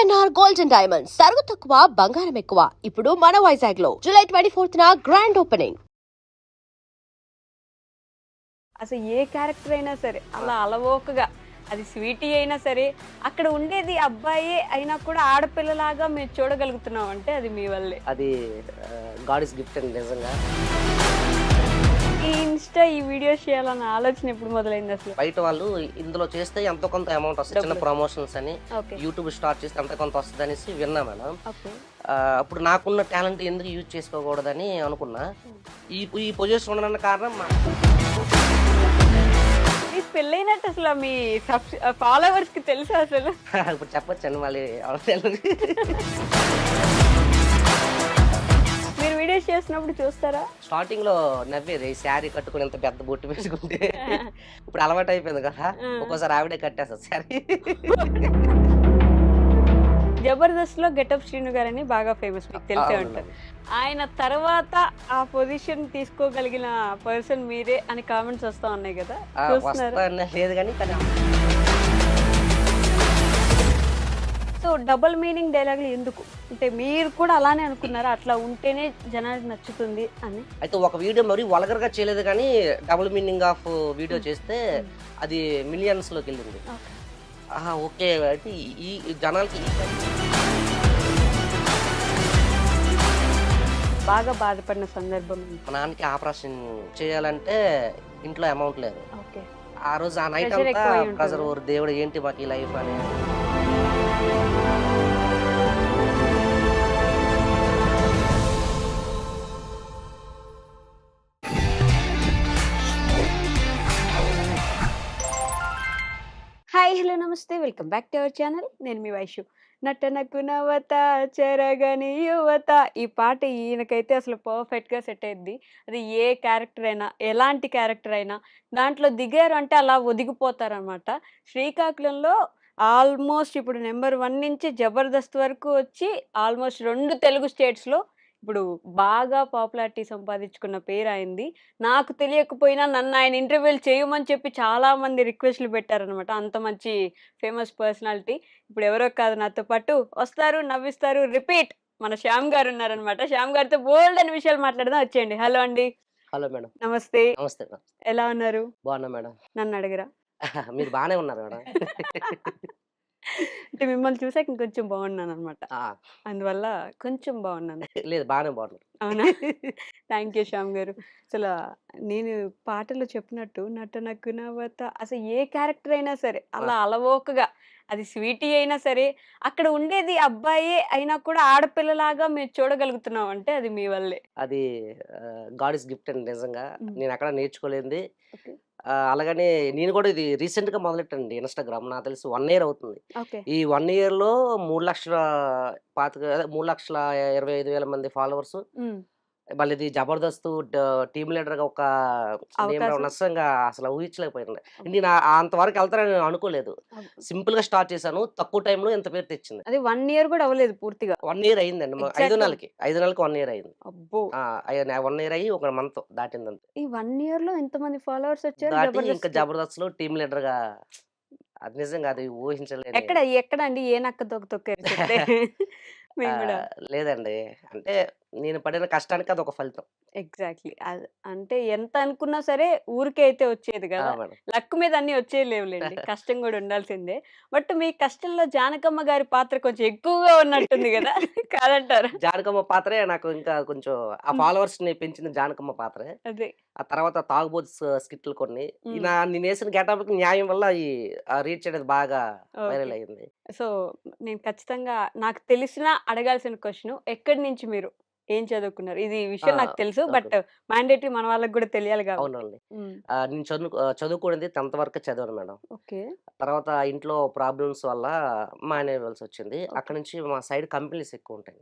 ANR Gold and Diamonds సరుకు తక్కువ బంగారం ఎక్కువ ఇప్పుడు మన వైజాగ్ లో జూలై 24th గ్రాండ్ ఓపెనింగ్. అసలు ఏ క్యారెక్టర్ అయినా సరే అలా అలవోకగా అది స్వీటీ అయినా సరే అక్కడ ఉండేది అబ్బాయి అయినా కూడా ఆడపిల్లలాగా మేము చూడగలుగుతున్నాం అంటే అది మీ వల్లే. అది గాడ్ ఇస్ గిఫ్ట్ అండి నిజంగా. ఈ ఇన్స్టా ఈ వీడియోస్ చేయాలన్న ఆలోచన ఎప్పుడు మొదలైంది అసలు? బయట వాళ్ళు ఇందులో చేస్తే ఎంతో కొంత అమౌంట్ వస్తుంది, చిన్న ప్రమోషన్స్ అని ఓకే యూట్యూబ్ స్టార్ట్ చేస్తే ఎంతో కొంత వస్తుంది అనేసి విన్నా మేడం. ఓకే అప్పుడు నాకున్న టాలెంట్ ఎందుకు యూజ్ చేసుకోకూడదని అనుకున్నా. ఈ పొజిషన్ ఉండడానికి కారణం మీకు పెళ్ళైనట్టు అసలు మీ ఫాలోవర్స్ కి తెలుసా అసలు? ఇప్పుడు చెప్పొచ్చండి మళ్ళీ. మీరు వీడియోస్ చేసినప్పుడు చూస్తారా? స్టార్టింగ్ లో నవ్వేది శారీ కట్టుకుని ఎంత పెద్ద బొట్టు వేసుకుంటే. ఇప్పుడు అలవాటు అయిపోయింది కదా, ఒక్కోసారి ఆవిడే కట్టేస్తుంది శారీ. జబర్దస్త్ లో గెటప్ శ్రీను గారని బాగా ఫేమస్, మీకు తెలిసే ఉంటారు. ఆయన తర్వాత ఆ పొజిషన్ తీసుకోగలిగిన పర్సన్ మీరే అని కామెంట్స్ వస్తా ఉన్నాయి కదా, లేదు కానీ. సో డబుల్ మీనింగ్ డైలాగులు ఎందుకు అంటే మీరు కూడా అలానే అనుకున్నారా అట్లా ఉంటేనే జనానికి నచ్చుతుంది అని? అయితే ఒక వీడియో మరి వల్గర్ గా చేయలేదు కానీ డబుల్ మీనింగ్ ఆఫ్ వీడియో చేస్తే అది మిలియన్స్ లోకి వెళ్ళింది. ఓకే అయితే ఈ జనాలకి బాగా బాధపడిన సందర్భం? మా నాన్నకి ఆపరేషన్ చేయాలంటే ఇంట్లో అమౌంట్ లేదు. ఓకే ఆ రోజు ఆ నైట్ అంతా ప్రెజర్, దేవుడు ఏంటి మాకు ఈ లైఫ్ అని. హాయ్ హలో నమస్తే, welcome back to our channel. నేను మీ వైషు. నటనకు నవత చెరగని యువత, ఈ పాట ఈయనకైతే అసలు పర్ఫెక్ట్గా సెట్ అయ్యిద్ది. అది ఏ క్యారెక్టర్ అయినా ఎలాంటి క్యారెక్టర్ అయినా దాంట్లో దిగారు అంటే అలా ఒదిగిపోతారనమాట. శ్రీకాకుళంలో ఆల్మోస్ట్ ఇప్పుడు నెంబర్ 1 నుంచి జబర్దస్త్ వరకు వచ్చి ఆల్మోస్ట్ 2 తెలుగు స్టేట్స్లో ఇప్పుడు బాగా పాపులారిటీ సంపాదించుకున్న పేరు అయింది. నాకు తెలియకపోయినా నన్ను ఆయన ఇంటర్వ్యూలు చేయమని చెప్పి చాలామంది రిక్వెస్ట్లు పెట్టారనమాట. అంత మంచి ఫేమస్ పర్సనాలిటీ. ఇప్పుడు ఎవరో కాదు, నాతో పాటు వస్తారు, నవ్విస్తారు, రిపీట్ మన శ్యామ్ గారు ఉన్నారనమాట. శ్యామ్ గారితో బోల్డ్ అని విషయాలు మాట్లాడదాం, వచ్చేయండి. హలో అండి. Hello madam. నమస్తే. నమస్తే మేడం. ఎలా ఉన్నారు? బాగున్నా మేడం. నన్ను అడగరా? మీరు బాగానే ఉన్నారు మేడం. అంటే మిమ్మల్ని చూసాక ఇంకొంచెం బాగున్నాను అనమాట, అందువల్ల కొంచెం బాగున్నాను. లేదు బాగానే బాగున్నారు. అవునా? థ్యాంక్ యూ శ్యామ్ గారు. అసలు నేను పాటలో చెప్పినట్టు నటనకు నవత అసలు ఏ క్యారెక్టర్ అయినా సరే అలా అలవోకగా అది స్వీటీ అయినా సరే అక్కడ ఉండేది అబ్బాయి అయినా కూడా ఆడపిల్లలాగా మేము చూడగలుగుతున్నాం అంటే అది మీ వల్లే. అది గాడ్ ఇస్ గిఫ్ట్ అండి నిజంగా. నేను అక్కడ నేర్చుకోలేంది. ఓకే అలాగనే నేను కూడా ఇది రీసెంట్ గా మొదలెట్టండి ఇన్స్టాగ్రామ్. నాకు తెలిసి 1 year అవుతుంది. ఓకే ఈ 1 year లో 3,25,000 మంది ఫాలోవర్స్. మళ్ళీ ఇది జబర్దస్త్ టీమ్ లీడర్ గా ఒక అవకాశం. నష్టంగా అసలు ఊహించలేకపోయింది. నేను అంతవరకు వెళ్తానని నేను అనుకోలేదు. సింపుల్ గా స్టార్ట్ చేశాను, తక్కువ టైంలో ఎంత పేరు తెచ్చింది. అది 1 year కూడా అవ్వలేదు పూర్తిగా. 1 year అయిందండి. 5 నెలలకి 1 year అయింది. అబ్బో, 1 year అయ్యి 1 month దాటిందంతే. ఈ 1 year లో ఎంతమంది ఫాలోవర్స్ వచ్చారు దాటి ఇంకా జబర్దస్త్? జబర్దస్త్ లో టీమ్ లీడర్ గా అది నిజంగా అది ఊహించలేదు. ఎక్కడ అండి ఏ నక్క తొక్కారు చెప్తే మేము కూడా. లేదండి, అంటే నేను పడిన కష్టానికి అది ఒక ఫలితం. ఎగ్జాక్ట్లీ. అంటే ఎంత అనుకున్నా సరే ఊరికే అయితే వచ్చేది కదా, మేడం. లక్ మీద అన్ని వచ్చేయలేవులేండి, కష్టం కూడా ఉండాల్సిందే. బట్ మీ కష్టంలో జానకమ్మ గారి పాత్ర కొంచెం ఎక్కువగా ఉన్నట్టుంది కదా, కాదంటారా? జానకమ్మ పాత్రే నాకు ఇంకా కొంచెం ఆ ఫాలోవర్స్ ని పెంచిన జానకమ్మ పాత్రే. అదే ఆ తర్వాత తాగుబోతు స్కిట్లు కొన్ని నేను వేసిన గెటప్ న్యాయం వల్ల ఈ రీచ్ అనేది బాగా వైరల్ అయింది. సో నేను ఖచ్చితంగా నాకు తెలిసిన అడగాల్సిన క్వశ్చన్, ఎక్కడి నుంచి మీరు ఏం చదువుకున్నారు? ఇది విషయం నాకు తెలుసు, బట్ మ్యాండేటరీ మన వాళ్ళకి కూడా తెలియాలి కాబట్టి. అవునండి. నేను చదువుకునేది 10th వరకు చదివాను మేడం. ఓకే తర్వాత ఇంట్లో ప్రాబ్లమ్స్ వల్ల మానేయవలసి వచ్చింది. అక్కడ నుంచి మా సైడ్ కంపెనీస్ ఎక్కువ ఉంటాయి.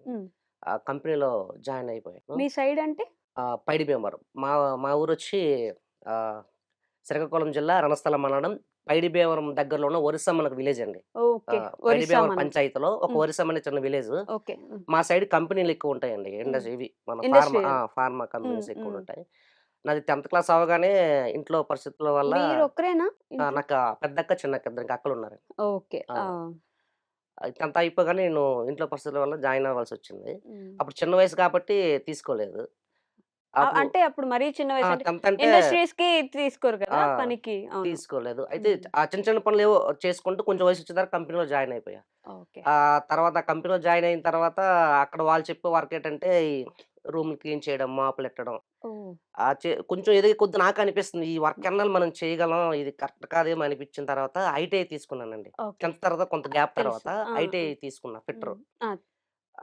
ఆ కంపెనీలో జాయిన్ అయిపోయాను. మీ సైడ్ అంటే? పైడి భీమవరం. మా మా ఊరు వచ్చి శ్రీకాకుళం జిల్లా రణస్థలం మండలం పైడి భీమవరం దగ్గరలో ఉన్న ఒరిస్సమ్మ మనకు విలేజ్ అండి. ఓకే పైడి భీమవరం పంచాయతీలో ఒక ఒరిస్సమ్మ అనే చిన్న విలేజ్. ఓకే మా సైడ్ కంపెనీలు ఎక్కువ ఉంటాయండి. ఇండస్ట్రీ ఇవి మన ఫార్మా కంపెనీస్ ఎక్కువ ఉంటాయి. నాది 10th క్లాస్ అవగానే ఇంట్లో పరిస్థితుల వల్ల మీరు ఒక్కరేనా? నాకు పెద్దక్క చిన్నక్క ఇద్దరు అక్కలు ఉన్నారు. ఓకే 10th అయిపోగానే నేను ఇంట్లో పరిస్థితుల వల్ల జాయిన్ అవ్వాల్సొచ్చింది. హ్మ్. అప్పుడు చిన్న వయసు కాబట్టి తీసుకోలేదు. అప్పుడు అంటే అప్పుడు మరీ చిన్న ఆ! వయసు అంటే 10th అంటే ఇండస్ట్రీస్‌కి తీసుకోరు ఆ! కదా! పనికి. అవును. తీసుకోలేదు. అయితే హ్మ్. ఆ చిన్న చిన్న పనులేవో చేసుకుంటూ కొంచెం వయసొచ్చేదాకా కంపెనీలో జాయిన్ అయిపోయా. ఓకే. తర్వాత కంపెనీలో జాయిన్ అయిన తర్వాత అక్కడ వాళ్ళు చెప్పే వర్క్ ఏంటంటే ఈ రూమ్‌లు క్లీన్ చేయడం, మాపులెట్టడం. ఓహ్! కొంచెం ఎదిగే కొద్దీ నాకనిపిస్తుంది ఈ వర్క్ ఎన్నాళ్ళు మనం చేయగలం, ఇది కరెక్ట్ కాదేమో అనిపించిన తర్వాత ఐటీఐ తీసుకున్నానండి. ఓకే. 10th తర్వాత కొంత గ్యాప్ తెలుసు. తర్వాత ఆ! ఆ! ఐటీఐ తీసుకున్నా ఫిట్టరు. హ్మ్.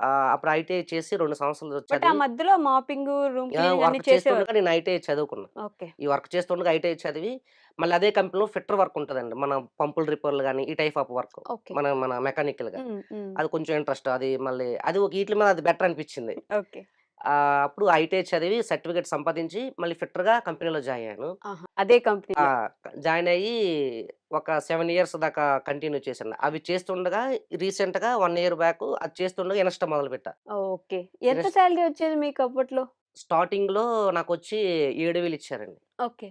ఆ! అప్పుడు ఐటీఐ చేసి 2 సంవత్సరాలు బట్ ఆ చదివి మధ్యలో మాపింగు, రూమ్ క్లీనింగ్ అన్నీ వర్క్ చేసేవారు. చేస్తుండగా నేను ఐటీఐ చదువుకున్నా. ఓకే. ఈ వర్క్ చేస్తుండగా ఐటీఐ చదివి, మళ్ళీ అదే కంపెనీలో ఫిట్టర్ వర్క్ ఉంటదండి. మన పంపులు రిపేర్లు గాని, ఈ టైప్ ఆఫ్ వర్క్. ఓకే. మన మన మెకానికల్‌గా. హ్మ్. హ్మ్. అది కొంచెం ఇంట్రెస్ట్. అది మళ్ళీ అది ఒక ఈట్లి మీద అది బెటర్ అనిపించింది. ఓకే. అప్పుడు ఐటీఐ చదివి సర్టిఫికేట్ సంపాదించి, మళ్ళీ ఫిట్టర్‌గా కంపెనీలో జాయిన్ అయ్యాను. ఆహా! అదే ఆ! కంపెనీలో. జాయిన్ అయ్యి ఒక 7 ఇయర్స్ దాకా కంటిన్యూ చేశాను. అవి చేస్తుండగా రీసెంట్‌గా 1 ఇయర్ బ్యాక్ అది చేస్తుండగా ఇన్‌స్టా మొదలుపెట్టా. ఓకే. ఎంత ఇన్‌స్ సాలరీ వచ్చేది మీకు అప్పట్లో? స్టార్టింగ్‌లో నాకొచ్చి 7,000 ఇచ్చారండి. ఓకే.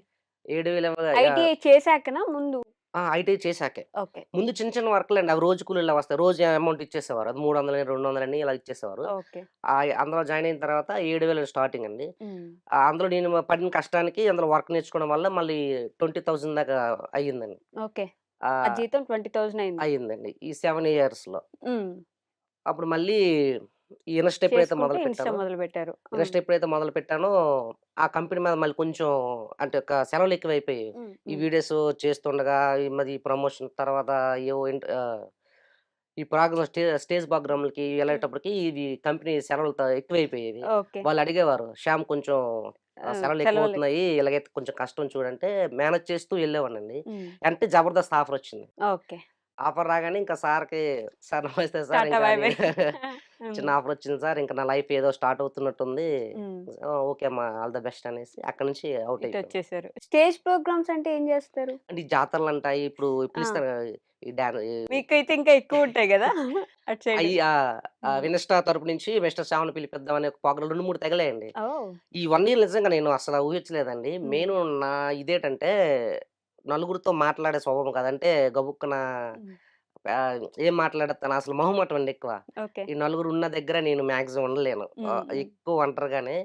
7,000 ఐటీఐ చేశాకనా ముందు? ఐటీఐ చేశాకే. ఓకే. ముందు చిన్న చిన్న వర్కులండి. అవి రోజు కూలీలా వస్తాయి. రోజు అమౌంట్ ఇచ్చేసేవారు. అది 300 200 ఇలా ఇచ్చేసేవారు. ఓకే. అందులో జాయిన్ అయిన తర్వాత 7,000 స్టార్టింగ్ అండి. హ్మ్. అందులో నేను పడిన కష్టానికి అందులో వర్క్ నేర్చుకోవడం వల్ల మళ్ళీ 20,000 దాకా అయ్యిందండి. ఓకే. ఆ ఆహ్, జీతం 20,000 అయింది. అయిందండి. ఈ 7 ఇయర్స్‌లో. హ్మ్. అప్పుడు మళ్ళీ ఈ ఇన్‌స్టా ఎప్పుడైతే చేసుకుంటూ ఇన్‌స్టా మొదలుపెట్టానో మొదలుపెట్టారు. హ్మ్. ఇన్‌స్టా ఎప్పుడైతే మొదలుపెట్టానో ఆ కంపెనీ మీద మళ్ళీ కొంచెం అంటే సెలవులు ఎక్కువైపోయాయి. హ్మ్. ఈ హ్మ్. వీడియోస్ చేస్తుండగా మరి ఈ ప్రమోషన్ తర్వాత ఏవో ఈ ప్రోగ్రామ్ స్టేజ్ ప్రోగ్రామ్‌లకి హ్మ్. ఎళ్ళేటప్పటికి ఇవి కంపెనీ సెలవులు ఎక్కువైపోయేవి. ఓకే. వాళ్ళు అడిగేవారు, "శ్యామ్ కొంచెం సెలవులు సెలవులు. ఎక్కువవుతున్నాయి. ఇలాగైతే కొంచెం కష్టం చూడంటే" మేనేజ్ చేస్తూ ఎళ్ళేవాడినండి. హ్మ్. అంటే జబర్దస్త్ ఆఫరొచ్చింది. ఓకే. ఆఫర్ రాగానే ఇంకా సార్‌కి, "సార్ నమస్తే సార్. టాటా ఇంకా బై బై. నేను హ్మ్. చిన్న ఆఫరొచ్చింది సార్. ఇంకా నా లైఫ్ ఏదో స్టార్ట్ అవుతున్నట్టుంది." హ్మ్. ఓకే అమ్మా. ఆల్ ద బెస్ట్" అనేసి అక్కడి నుంచి ఔట్ అయిపోయాను. ఇటొచ్చేసారు. స్టేజ్ ప్రోగ్రామ్స్ అంటే ఏం జేస్తారు? అంటే ఈ జాతరలంటాయి ఇప్పుడు ఆ! పిలుస్తారు కదా! ఈ డాన్ మీకైతే ఇంకా ఎక్కువుంటాయి గదా! అటు సైడు. అయి హ్మ్. వినిస్టా తరపు నుంచి మిస్టర్ శ్యామ్‌ని పిలిపిద్దాం అనే ఒక పోకడలు 2, 3 తగిలాయండి. ఓహ్! ఈ 1 ఇయర్ నిజంగా నేను అసల ఊహించలేదండి. హ్మ్. మెయిను నా ఇదేటంటే నలుగురితో మాట్లాడే స్వభావం కాదు. అంటే గబుక్కున హ్మ్. ఏం మాట్లాడేత్తాను అసలు మొహమాటం అండి ఎక్కువ. ఓకే. ఈ నలుగురు ఉన్న దగ్గర నేను మాక్సిమం ఉండలేను. హ్మ్. హ్మ్. ఎక్కువ ఒంటరిగానే.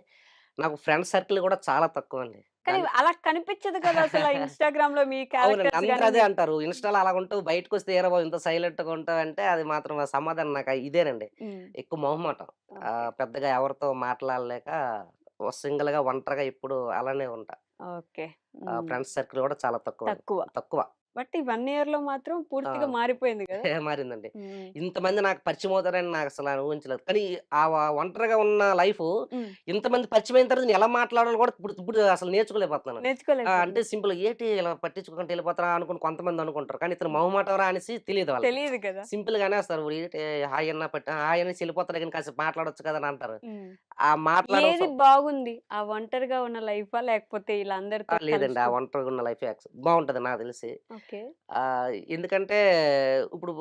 నాకు ఫ్రెండ్స్ సర్కిల్ కూడా చాలా తక్కువండి. కానీ దాన్ని అలా కనిపించదు కదా! అసల ఇన్‌స్టాగ్రామ్‌లో మీ అవునండి. క్యారెక్టర్స్ అందరూ గాని అదే మీ అంటారు. ఇన్‌స్టా‌లో అలాగుంటావు బయటకొస్తే ఏరా బాబు ఇంత సైలెంట్‌గా ఉంటావంటే అది మాత్రం సమాధానం నాకు ఇదేనండి. హ్మ్. ఎక్కువ మొహమాటం. ఓకే. పెద్దగా ఎవరితో మాట్లాడలేక సింగిల్‌గా ఒంటరిగా ఎప్పుడు అలానే ఉంటా. ఓకే. హ్మ్. ఫ్రెండ్స్ సర్కిల్ కూడా చాలా తక్కువండి. తక్కువ. తక్కువ. బట్ ఈ 1 ఇయర్‌లో మాత్రం పూర్తిగా ఆ! మారిపోయింది గదా! మారిందండి. హ్మ్. ఇంతమంది నాకు పరిచయం అవుతారని నాకసల ఊహించలేదు. కానీ ఒంటరిగా ఉన్న లైఫు హ్మ్. ఇంతమంది పరిచయమైన తర్వాత నేను ఎలా మాట్లాడాలో కూడా ఇప్పుడు ఇప్పుడు అసలు నేర్చుకోలేకపోతున్నాను. అంటే నేర్చుకోలేకపోతున్నారు. సింపుల్‌గా ఏటి ఇలా పట్టించుకోకుండా ఎళ్ళిపోతారా అనుకుని కొంతమంది అనుకుంటారు. కానీ ఇతను మొహమాటంరా అనేసి తెలీదు వాళ్ళకి. తెలీదు కదా! సింపుల్‌గానే అస్తారు. హాయ్ అన్న హాయ్ అనేసి ఎళ్ళిపోతాడు గానీ కాసేపు మాట్లాడొచ్చు కదా! అని అంటారు. హ్మ్. ఆ మాట్లాడడం ఏది బాగుంది? ఆ ఒంటరిగా ఉన్న లైఫా? లేకపోతే ఇలా అందరితో లేదండి. ఆ కలుస్తూ ఒంటరిగా ఉన్న లైఫే బావుంటది నాకు తెలిసి. ఓకే. ఎందుకంటే ఇప్పుడు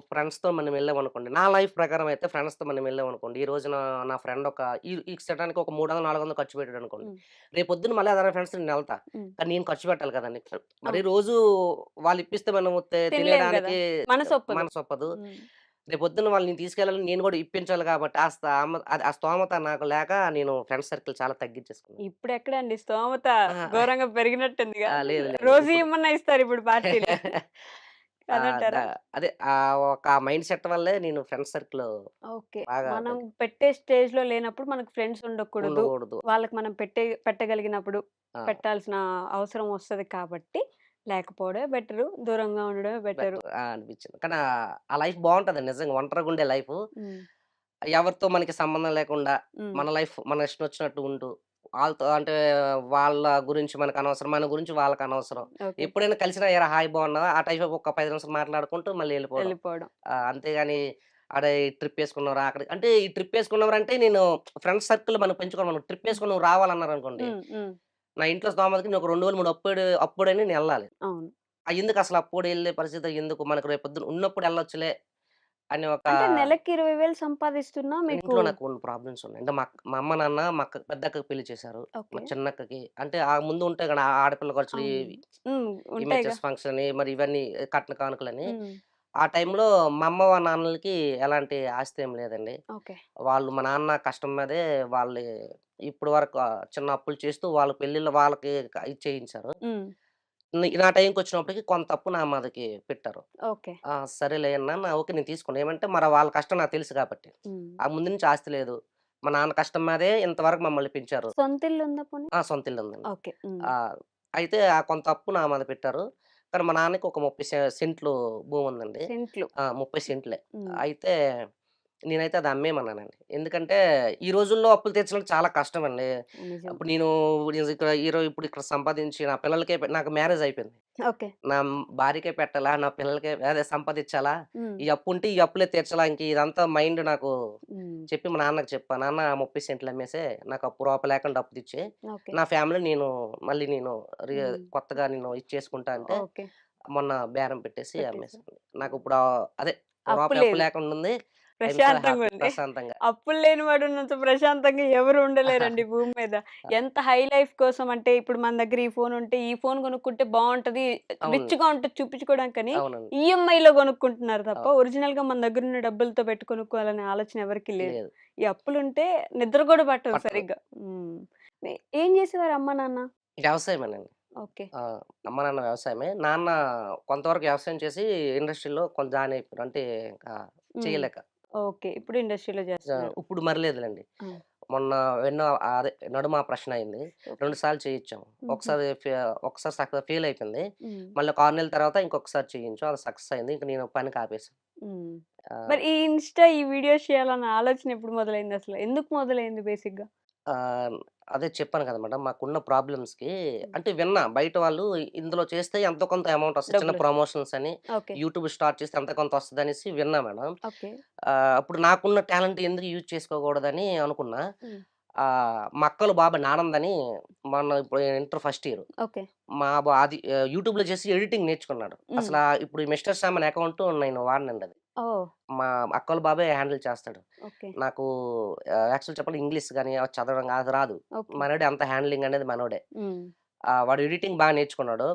ఫ్రెండ్స్‌తో మనం వెళ్ళామనుకోండి. నా లైఫ్ ప్రకారం అయితే ఫ్రెండ్స్‌తో మనం వెళ్ళామనుకోండి. ఈ రోజున నా ఫ్రెండ్ ఈ సెటానికి ఒక 300, 400 ఖర్చు పెట్టాడనుకోండి. హ్మ్. రేపొద్దున మళ్ళీ అదే ఫ్రెండ్స్‌తో నేనెళ్తా. హ్మ్. కానీ నేను ఖర్చు పెట్టాలి కదండీ! మరి అవును. రోజు వాళ్ళు ఇప్పిస్తే మనం తినలేం గదా! తినేయడానికి మనసొప్పదు. మనసొప్పదు. హ్మ్. రేపొద్దున వాళ్ళని నేను తీసుకెళ్ళాలని నేను కూడా ఇప్పించాలి కాబట్టి ఆ స్తోమత నాకు లేక నేను ఫ్రెండ్స్ సర్కిల్ చాలా తగ్గించేసుకున్నాను. ఇప్పుడెక్కడండి స్తోమత ఆ! ఘోరంగా పెరిగినట్టుందిగా. లేదు లేదు. రోజు ఇప్పుడు ఇమ్మన్నా ఇస్తారు ఇప్పుడు పార్టీలు. ఆ! ద కాదంటారా? అదే ఒక మైండ్ సెట్ వల్లే నేను ఫ్రెండ్స్ సర్కిల్ ఓకే. బాగా మనం పెట్టే స్టేజ్‌లో లేనప్పుడు మనకు ఫ్రెండ్స్ ఉండకూడదు. ఉండకూడదు. వాళ్ళకి మనం పెట్టగలిగినప్పుడు ఆ! పెట్టాల్సిన అవసరం వస్తది కాబట్టి, లేకపోవడమే బెటరు. దూరంగా ఉండడమే బెటరు. బెటర్ అనిపించింది. కానీ ఆ లైఫ్ బావుంటదండి నిజంగా ఒంటరిగుండే లైఫు. హ్మ్. ఎవరితో మనకి సంబంధం లేకుండా హ్మ్. మన లైఫ్ మన ఇష్టం వచ్చినట్టు ఉంటూ, ఆళ్ళతో అంటే వాళ్ళ గురించి మనకనవసరం. మన గురించి వాళ్ళకనవసరం. ఓకే. ఎప్పుడైనా కలిసినా "ఏరా హాయ్ బాగున్నావా?" ఆ టైప్ ఒక 10 నిమిషాలు మాట్లాడుకుంటూ మళ్ళీ ఎళ్ళిపోవడం. వెళ్ళిపోవడం. అంతేగాని అరే! ఈ ట్రిప్ ఏసుకున్నాంరా అక్కడికి అంటే ఈ ట్రిప్ ఏసుకున్నాంరా అంటే నేను ఫ్రెండ్స్ సర్కిల్ మనం పెంచుకోవాలి. మనం ట్రిప్ హ్మ్. ఏసుకొని నువ్వు రావాలన్నారనుకోండి. హ్మ్. హ్మ్. నా ఇంట్లో స్తోమతకి నేను ఒక 2 వేలు, 3 అప్పుడని నేనెళ్ళాలి. అవును. ఎందుకసలు అప్పుడు ఎళ్ళే పరిస్థితి ఎందుకు? మనకు రేపొద్దున ఉన్నప్పుడు ఎళ్ళొచ్చులే అని ఒక అంటే నెలకి 20,000 సంపాదిస్తున్నా మీకు ఇంట్లో నాకు కొన్ని ప్రాబ్లమ్స్ ఉన్నాయి. అంటే మా అమ్మ, నాన్న మా పెద్దక్కకి పెళ్లి చేశారు. మా ఓకే. చిన్నక్కకి అంటే ముందు ఉంటాయి కదా! ఆడపిల్ల ఖర్చులు అవును. హ్మ్. ఉంటాయిగా. ఈమెచ్ఎస్ ఫంక్షన్ అని మరి ఇవన్నీ కట్న కానుకలని. హ్మ్. ఆ టైంలో మా అమ్మ, మా నాన్నలకి ఎలాంటి ఆస్తి ఏం లేదండి. ఓకే. వాళ్ళు మా నాన్న కష్టం మీదే వాళ్ళు ఇప్పటి వరకు చిన్న అప్పులు చేస్తూ వాళ్ళ పెళ్ళిళ్ళు వాళ్ళకి ఇది చేయించారు. హ్మ్. నా టైంకొచ్చినప్పటికి కొంత అప్పు నా మీదకి పెట్టారు. ఓకే. సరేలే నాన్న ఓకే నేను తీసుకోను. ఏమంటే మరి వాళ్ళ కష్టం నాకు తెలుసు కాబట్టి. హ్మ్. ఆ ముందు నుంచి ఆస్తి లేదు. మా నాన్న కష్టం మీదే ఇంతవరకు మమ్మల్ని పెంచారు. సొంతిల్లుందా పోనీ? సొంత ఇల్లుందండి. ఓకే. హ్మ్. ఆహ్, అయితే ఆ కొంత అప్పు నా మీద పెట్టారు. కానీ మా నాన్నకి ఒక 30 సెంట్లు భూముందండి. సెంట్లు. 30 సెంట్లే. హ్మ్. అయితే నేనైతే అది అమ్మేయమన్నానండి. ఎందుకంటే ఈ రోజుల్లో అప్పులు తీర్చడం చాలా కష్టమండి. నిజం. అప్పుడు నేను ఇక్కడ ఇప్పుడు ఇక్కడ సంపాదించి నా పిల్లలకే నాకు మ్యారేజ్ అయిపోయింది. ఓకే. నా భార్యకే పెట్టాలా? నా పిల్లలకే అదే సంపాదించాలా? హ్మ్. ఈ అప్పుంటే ఈ అప్పులే తీర్చాలా? ఇంక ఇదంతా మైండ్ నాకు హ్మ్. చెప్పి మా నాన్నకి చెప్పా. నాన్న 30 సెంట్లు అమ్మేసేయి. నాకు అప్పు రూపాయి లేకుండా అప్పు తెచ్చేయి. ఓకే. నా ఫ్యామిలీ మళ్ళీ నేను హ్మ్. కొత్తగా ఇది చేసుకుంటా అంటే, ఓకే. మొన్న బేరం పెట్టేసి పెట్టేసారు. అమ్మేసాను. నాకిప్పుడు అదే అప్పు రూపాయి అప్పు లేదు. లేకుండా ఉంది. ఐయామ్ సో హ్యాపీ ప్రశాంతంగుంది. ప్రశాంతంగా. అప్పులు లేని వాడున్నంత ప్రశాంతంగా ఎవరు ఉండలేరండి భూమి మీద. ఎంత హై లైఫ్ కోసం అంటే ఇప్పుడు మన దగ్గర ఈ ఫోన్ ఉంటే, ఈ ఫోన్ కొనుక్కుంటే బావుంటది. అవును. రిచ్‌గా ఉంటది చూపించుకోవడానికని అవునండి. ఈఎంఐలో కొనుక్కుంటున్నారు తప్ప, అవ్ ఒరిజినల్‌గా మన దగ్గరున్న డబ్బులతో పెట్టి కొనుక్కోవాలనే ఆలోచన ఎవరికీ లేదు. లేదు. ఈ అప్పులుంటే నిద్ర గూడా పట్టదు పట్టదు. సరిగ్గా. హ్మ్. ఏం చేసేవారు అమ్మ, నాన్న? వ్యవసాయమేనండి. ఓకే. ఆ! అమ్మ, నాన్న వ్యవసాయమే. నాన్న కొంతవరకు వ్యవసాయం చేసి ఇండస్ట్రీలో జాయిన్ అయిపోయారు. అంటే ఇంకా హ్మ్. చేయలేక. ఓకే. ఇప్పుడు ఇండస్ట్రీలో చేస్తున్నారు. ఇప్పుడు మరలేదులెండి. ఆ! మొన్న అదే నడుము ఆపరేషన్ అయింది. ఓకే. 2 సార్లు చేయించాం. హుహు. ఒకసారి ఫెయిల్ అయిపోయింది. హ్మ్. మళ్ళీ ఒక 6 నెలల తర్వాత ఇంకొకసారి చేయించాం. అది సక్సెస్ అయింది. ఇంక నేను పనికి ఆపేసాను. హ్మ్. ఆహ్, మరి ఈ ఇన్‌స్టా, ఈ వీడియోస్ చేయాలన్న ఆలోచన ఎప్పుడు మొదలైందసలు? ఎందుకు మొదలైంది బేసిక్‌గా? ఆహ్, అదే చెప్పాను కదా మేడం. మాకున్న ప్రాబ్లమ్స్‌కి హ్మ్. అంటే విన్నా బయట వాళ్ళు ఇందులో చేస్తే ఎంతో కొంత అమౌంట్ వస్తది. చిన్న డబ్బులొస్తాయి. ప్రమోషన్స్ అని ఓకే. యూట్యూబ్ స్టార్ట్ చేస్తే ఎంతో కొంత వస్తదనేసి విన్నా మేడం. ఓకే. అప్పుడు నాకున్న టాలెంట్ ఎందుకు యూజ్ చేసుకోకూడదని అనుకున్నా. హ్మ్. మా అక్కల బాబాయ్ నానంద్ అని మొన్న ఇప్పుడు ఇంటర్ ఫస్ట్ ఇయర్. ఓకే. అది యూట్యూబ్‌లో చేసి ఎడిటింగ్ నేర్చుకున్నాడు. హ్మ్. ఇప్పుడు ఈ మిస్టర్ సామ్ అనే అకౌంట్ నేను వాడనండి అది. ఓహ్! మా అక్కోళ్ళ బాబాయ్ హ్యాండిల్ చేస్తాడు. ఓకే. నాకు యాక్చువల్ చెప్పాలంటే ఇంగ్లీష్ గాని చదవడం అది రాదు. ఓకే. మనోడే అంత హ్యాండ్లింగ్ అనేది మనోడే. హ్మ్. వాడు ఎడిటింగ్ బాగా నేర్చుకున్నాడు.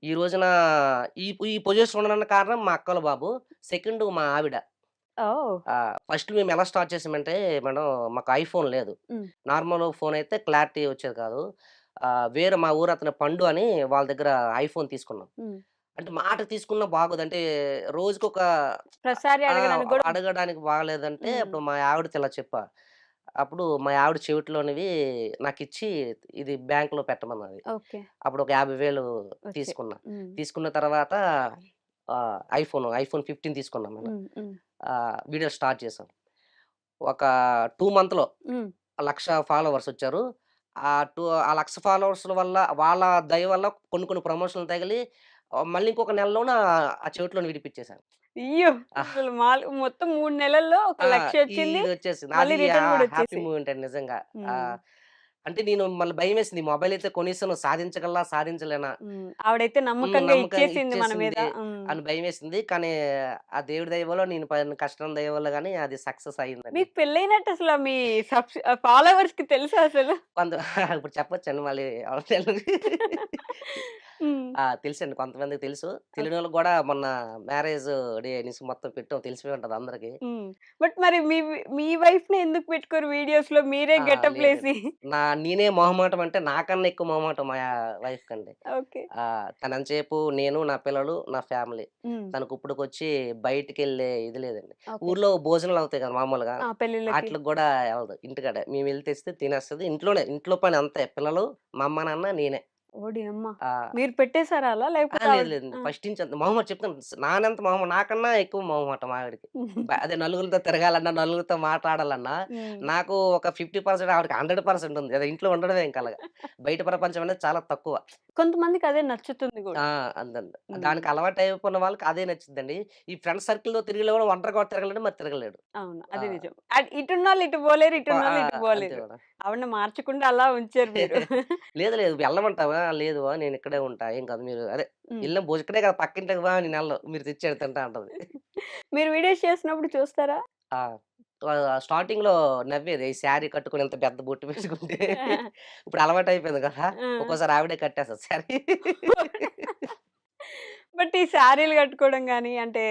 ఈ రోజున ఈ ఈ పొజిషన్‌లో ఉండడానికి కారణం మా అక్కోళ్ళ బాబు. సెకండ్ మా ఆవిడ. ఓహ్! ఫస్ట్ మేము ఎలా స్టార్ట్ చేసామంటే మేడం మాకు ఐఫోన్ లేదు. హ్మ్. నార్మల్ ఫోన్ అయితే క్లారిటీ వచ్చేది కాదు. వేరే మా ఊరతను పండు అని వాళ్ళ దగ్గర ఐఫోన్ తీసుకున్నాం. హ్మ్. అంటే మాట తీసుకున్నా బాగోదు. అంటే రోజుకొక ప్రతిసారి ఆ! అడగడానికి గూడా అడగడానికి బాలేదంటే హ్మ్. అప్పుడు మా ఆవిడతో ఇలా చెప్పా. అప్పుడు మా ఆవిడ చెవిటిలోనివి నాకిచ్చి ఇది బ్యాంక్‌లో పెట్టమన్నది. ఓకే. అప్పుడు ఒక 50,000 వచ్చాయి. తీసుకున్నా. హ్మ్. తీసుకున్న తర్వాత ఐఫోన్ 15 తీసుకున్నాం మేము. హ్మ్. హ్మ్. వీడియో స్టార్ట్ చేసాం. ఒక 2 మంత్‌లో హ్మ్. 1,00,000 ఫాలోవర్స్ వచ్చారు. ఆ 1,00,000 ఫాలోవర్స్‌ల వల్ల వాళ్ళ దయ వల్ల కొన్ని కొన్ని ప్రమోషన్‌లు తగిలి మళ్ళీ ఇంకొక నెలలోన ఆ చెవిటిలోని విడిపిచ్చేసాను. అయ్యో! ఆహ్, అసలు మొత్తం 3 నెలల్లో ఒక ఆ! 1,00,000 వచ్చింది. ఇదొచ్చేసింది. మళ్ళీ అది రిటర్న్ గూడా హ్యాపీ వచ్చేసాయి. మూమెంట్ అండి నిజంగా. హ్మ్. ఆహ్, అంటే నేను మళ్ళీ భయమేసింది. మొబైల్ అయితే కొనేసాను సాధించగలనా? సాధించలేనా? హ్మ్. ఆవిడైతే నమ్మకంగా నమ్మకంగా ఇచ్చేసింది మన మీద. ఇచ్చేసింది హ్మ్. అని భయమేసింది. కానీ ఆ దేవుడి దయ వల్ల నేను పడిన కష్టం దయ వల్ల గాని అది సక్సెస్ అయిందండి. మీకు పెళ్లయినట్టు అసల మీ ఫాలోవర్స్‌కి తెలుసా అసలు? కొంత ఇప్పుడు చెప్పొచ్చండి మళ్ళీ అవతల హ్మ్. తెలుసండి కొంతమందికి తెలుసు. ఓకే. తెలియనోళ్ళకి గూడా మొన్న మ్యారేజ్ డే అనేసి మొత్తం పెట్టాం. తెలిసిపోయి ఉంటది అందరికి. హ్మ్. బట్ మరి మీ వైఫ్‌ని ఎందుకు పెట్టుకోరు వీడియోస్‌లో మీరే లేదండి. గెటప్‌లేసి? నేనే మొహమాటం అంటే నాకన్నా ఎక్కువ మొహమాటం మా వైఫ్ కండి. ఓకే. తనంతసేపు నేను, నా పిల్లలు, నా ఫ్యామిలీ. హ్మ్. తనకిప్పుడుకొచ్చి బయటికెళ్ళే ఇది లేదండి. ఓకే. ఊర్లో భోజనాలవుతాయి కదా మామూలుగా. ఆ! పెళ్ళిళ్ళకి. ఆటిలకి గూడా ఎళ్ళదు. ఇంటికాడే. మేమెళ్లి తెస్తే తినేస్తది. ఇంట్లో పని అంతే. పిల్లలు, మా అమ్మ, నాన్న, నేనే. ఓడియమ్మ! ఆహ్, మీరు పెట్టేసారా అలా? లేకపోతే లేదు ఆవిడ లేదండి. ఆ! ఫస్ట్ నుంచి అంతే. మొహమాట చెప్తాను. నానెంత నాకన్నా ఎక్కువ మొహమాటం ఆవిడకి. అదే నలుగురితో తిరగాలన్నా, నలుగురితో మాట్లాడాలన్నా, హ్మ్. నాకు ఒక 50% ఆవిడకి 100% ఉంది. అదే ఇంట్లో ఉండడమే ఇంక అలాగా. బయట ప్రపంచం అనేది చాలా తక్కువ. కొంతమందికి అదే నచ్చుతుంది ఆ! గూడా. అంతండి. హ్మ్. దానికి అలవాటయిపోయిన వాళ్ళకి అదే నచ్చుద్దండి. ఈ ఫ్రెండ్స్ సర్కిల్‌లో తిరిగేలో కూడా ఒంటరిగా తిరగలేడు, మరి తిరగలేడు. అవును. ఆ! అది నిజం. ఇటున్నోళ్ళు ఇటు పోలేరు, ఇటున్నోళ్ళు ఇటు అంతే పోలేరు. మేడం. ఆవిడని మార్చకుండా అలా ఉంచారు మీరు. లేదు లేదు వెళ్ళమంటావా? లేదు నేనిక్కడే ఉంటా. ఏం కాదు మీరు అదే హ్మ్. ఎళ్ళిన ఇక్కడే కదా పక్కింటికి నేనెళ్ళను. మీరు తెచ్చాడు తింటా అంటది. మీరు వీడియోస్ చేసినప్పుడు చూస్తారా? ఆ! స్టార్టింగ్‌లో నవ్వేది. ఈ శారీ కట్టుకొని ఇంత పెద్ద బొట్టు వేసుకుంటే ఆ! ఇప్పుడు అలవాటయిపోయింది కదా! ఆ! ఒక్కోసారి ఆవిడే కట్టేస్తది శారీ. బట్ ఈ శారీలు కట్టుకోవడం గాని, అంటే